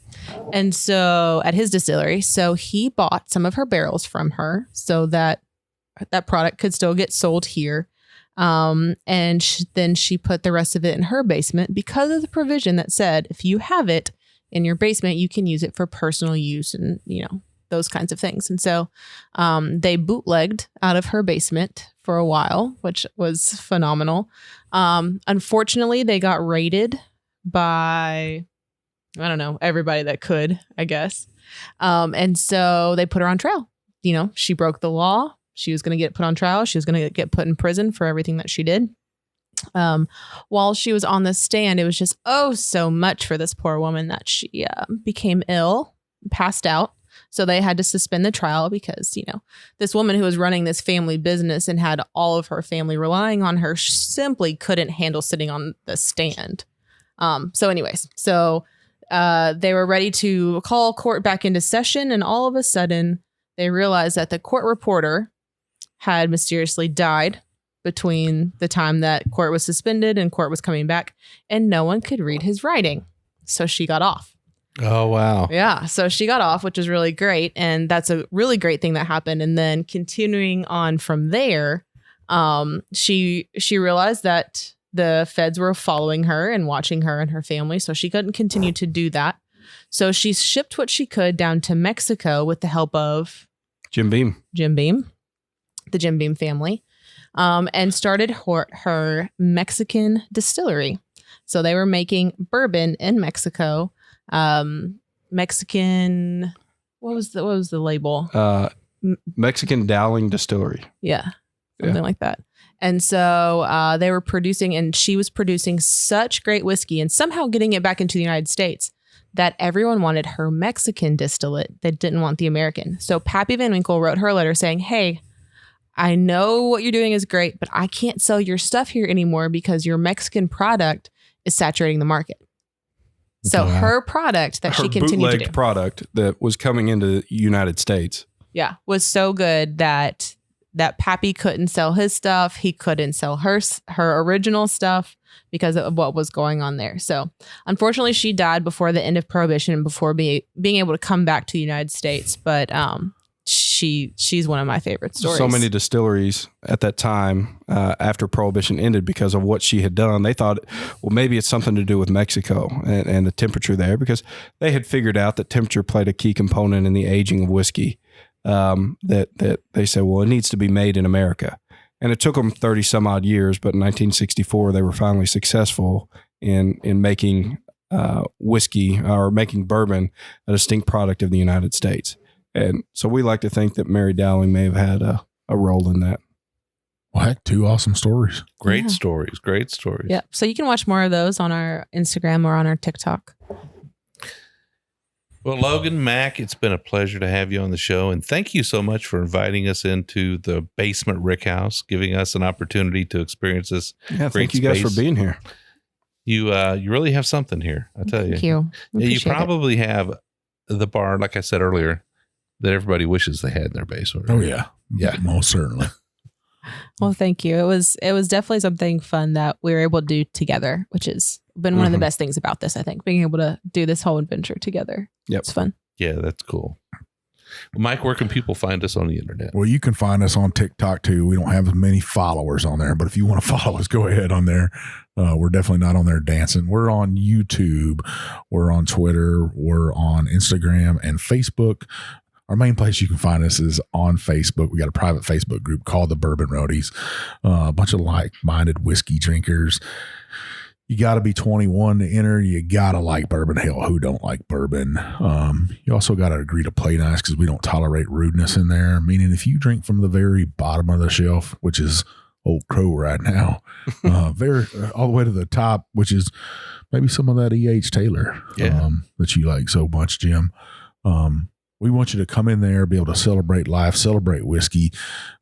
And so at his distillery, so he bought some of her barrels from her so that that product could still get sold here. And then she put the rest of it in her basement because of the provision that said, if you have it in your basement, you can use it for personal use and, those kinds of things. And so, they bootlegged out of her basement for a while, which was phenomenal. Unfortunately, they got raided by, I don't know, everybody that could, I guess. And so they put her on trial. She broke the law. She was going to get put on trial. She was going to get put in prison for everything that she did. While she was on the stand, it was just, so much for this poor woman that she became ill, passed out. So they had to suspend the trial because, this woman who was running this family business and had all of her family relying on her simply couldn't handle sitting on the stand. So they were ready to call court back into session. And all of a sudden, they realized that the court reporter had mysteriously died between the time that court was suspended and court was coming back, and no one could read his writing. So she got off. Oh, wow. Yeah. So she got off, which is really great. And that's a really great thing that happened. And then continuing on from there, she realized that the feds were following her and watching her and her family. So she couldn't continue to do that. So she shipped what she could down to Mexico with the help of Jim Beam, the Jim Beam family, and started her Mexican distillery. So they were making bourbon in Mexico. Mexican, what was the label? Mexican Dowling Distillery. Yeah, something like that. And so they were producing, and she was producing such great whiskey and somehow getting it back into the United States that everyone wanted her Mexican distillate. They didn't want the American. So Pappy Van Winkle wrote her a letter saying, hey, I know what you're doing is great, but I can't sell your stuff here anymore because your Mexican product is saturating the market. So her product that she continued to do, product that was coming into the United States, was so good that Pappy couldn't sell his stuff. He couldn't sell her original stuff because of what was going on there. So unfortunately, she died before the end of Prohibition and before being able to come back to the United States. But she's one of my favorite stories. So many distilleries at that time, after Prohibition ended, because of what she had done, they thought, well, maybe it's something to do with Mexico and the temperature there, because they had figured out that temperature played a key component in the aging of whiskey. That they said, well, it needs to be made in America. And it took them 30 some odd years, but in 1964, they were finally successful in making whiskey or making bourbon a distinct product of the United States. And so we like to think that Mary Dowling may have had a role in that. Well, heck, two awesome stories. Great stories. Yeah. So you can watch more of those on our Instagram or on our TikTok. Well, Logan, Mac, it's been a pleasure to have you on the show. And thank you so much for inviting us into the Basement Rickhouse, giving us an opportunity to experience this great thank you guys space. for being here. You really have something here, I tell you. Thank you. You probably have the bar, like I said earlier, that everybody wishes they had in their basement. Oh, yeah. Yeah, most certainly. Well, thank you. It was definitely something fun that we were able to do together, which has been one of the best things about this, I think, being able to do this whole adventure together. Yep. It's fun. Yeah, that's cool. Well, Mike, where can people find us on the internet? Well, you can find us on TikTok too. We don't have as many followers on there, but if you want to follow us, go ahead on there. We're definitely not on there dancing. We're on YouTube. We're on Twitter. We're on Instagram and Facebook. Our main place you can find us is on Facebook. We got a private Facebook group called the Bourbon Roadies. A bunch of like-minded whiskey drinkers. You got to be 21 to enter. You got to like bourbon. Hell, who don't like bourbon? You also got to agree to play nice because we don't tolerate rudeness in there. Meaning if you drink from the very bottom of the shelf, which is Old Crow right now, all the way to the top, which is maybe some of that E.H. Taylor that you like so much, Jim. We want you to come in there, be able to celebrate life, celebrate whiskey,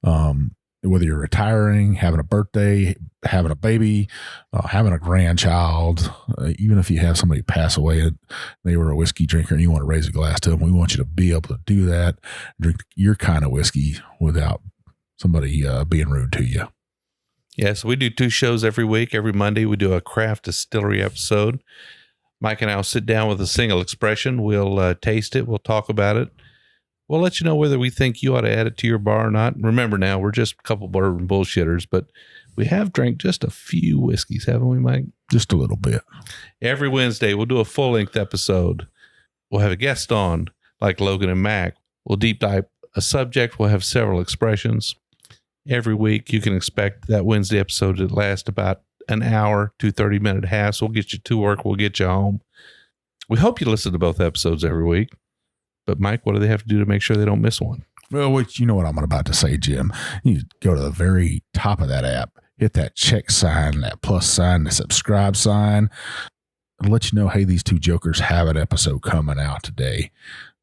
whether you're retiring, having a birthday, having a baby, having a grandchild, even if you have somebody pass away and they were a whiskey drinker and you want to raise a glass to them, we want you to be able to do that, drink your kind of whiskey without somebody being rude to you. Yeah, so we do 2 shows every week. Every Monday, we do a craft distillery episode. Mike and I will sit down with a single expression. We'll taste it. We'll talk about it. We'll let you know whether we think you ought to add it to your bar or not. Remember now, we're just a couple bourbon bullshitters, but we have drank just a few whiskeys, haven't we, Mike? Just a little bit. Every Wednesday, we'll do a full-length episode. We'll have a guest on, like Logan and Mac. We'll deep dive a subject. We'll have several expressions. Every week, you can expect that Wednesday episode to last about an hour to 30-minute halves. We'll get you to work. We'll get you home. We hope you listen to both episodes every week. But, Mike, what do they have to do to make sure they don't miss one? Well, you know what I'm about to say, Jim. You go to the very top of that app, hit that check sign, that plus sign, the subscribe sign, and let you know, hey, these 2 jokers have an episode coming out today.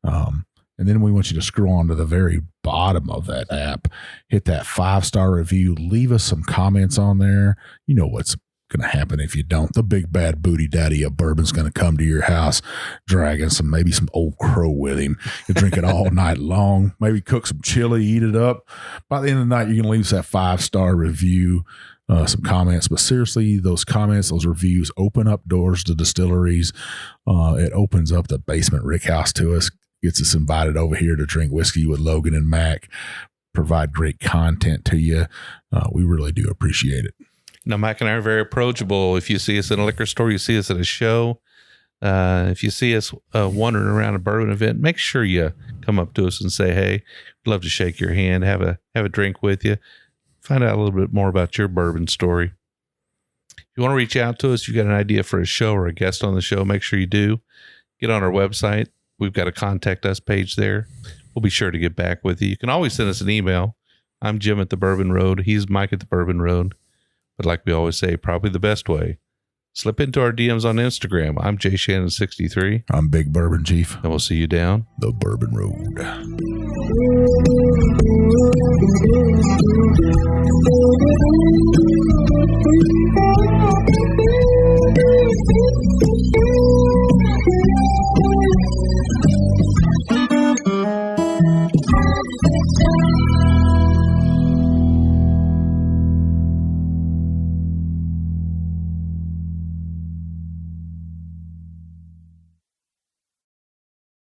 And then we want you to scroll on to the very bottom of that app, hit that 5-star review, leave us some comments on there. You know what's going to happen if you don't. The big bad booty daddy of bourbon's going to come to your house dragging maybe some Old Crow with him. You drink it all night long, maybe cook some chili, eat it up. By the end of the night, you're going to leave us that 5-star review, some comments. But seriously, those comments, those reviews open up doors to distilleries. It opens up the Basement Rickhouse to us, gets us invited over here to drink whiskey with Logan and Mac, provide great content to you. We really do appreciate it. Now, Mike and I are very approachable. If you see us in a liquor store, you see us at a show, if you see us wandering around a bourbon event, make sure you come up to us and say, hey, we'd love to shake your hand, have a drink with you, find out a little bit more about your bourbon story. If you want to reach out to us, you got an idea for a show or a guest on the show, make sure you do. Get on our website. We've got a contact us page there. We'll be sure to get back with you. You can always send us an email. I'm Jim at the Bourbon Road. He's Mike at the Bourbon Road. But like we always say, probably the best way, slip into our DMs on Instagram. I'm Jay Shannon63. I'm Big Bourbon Chief. And we'll see you down the Bourbon Road.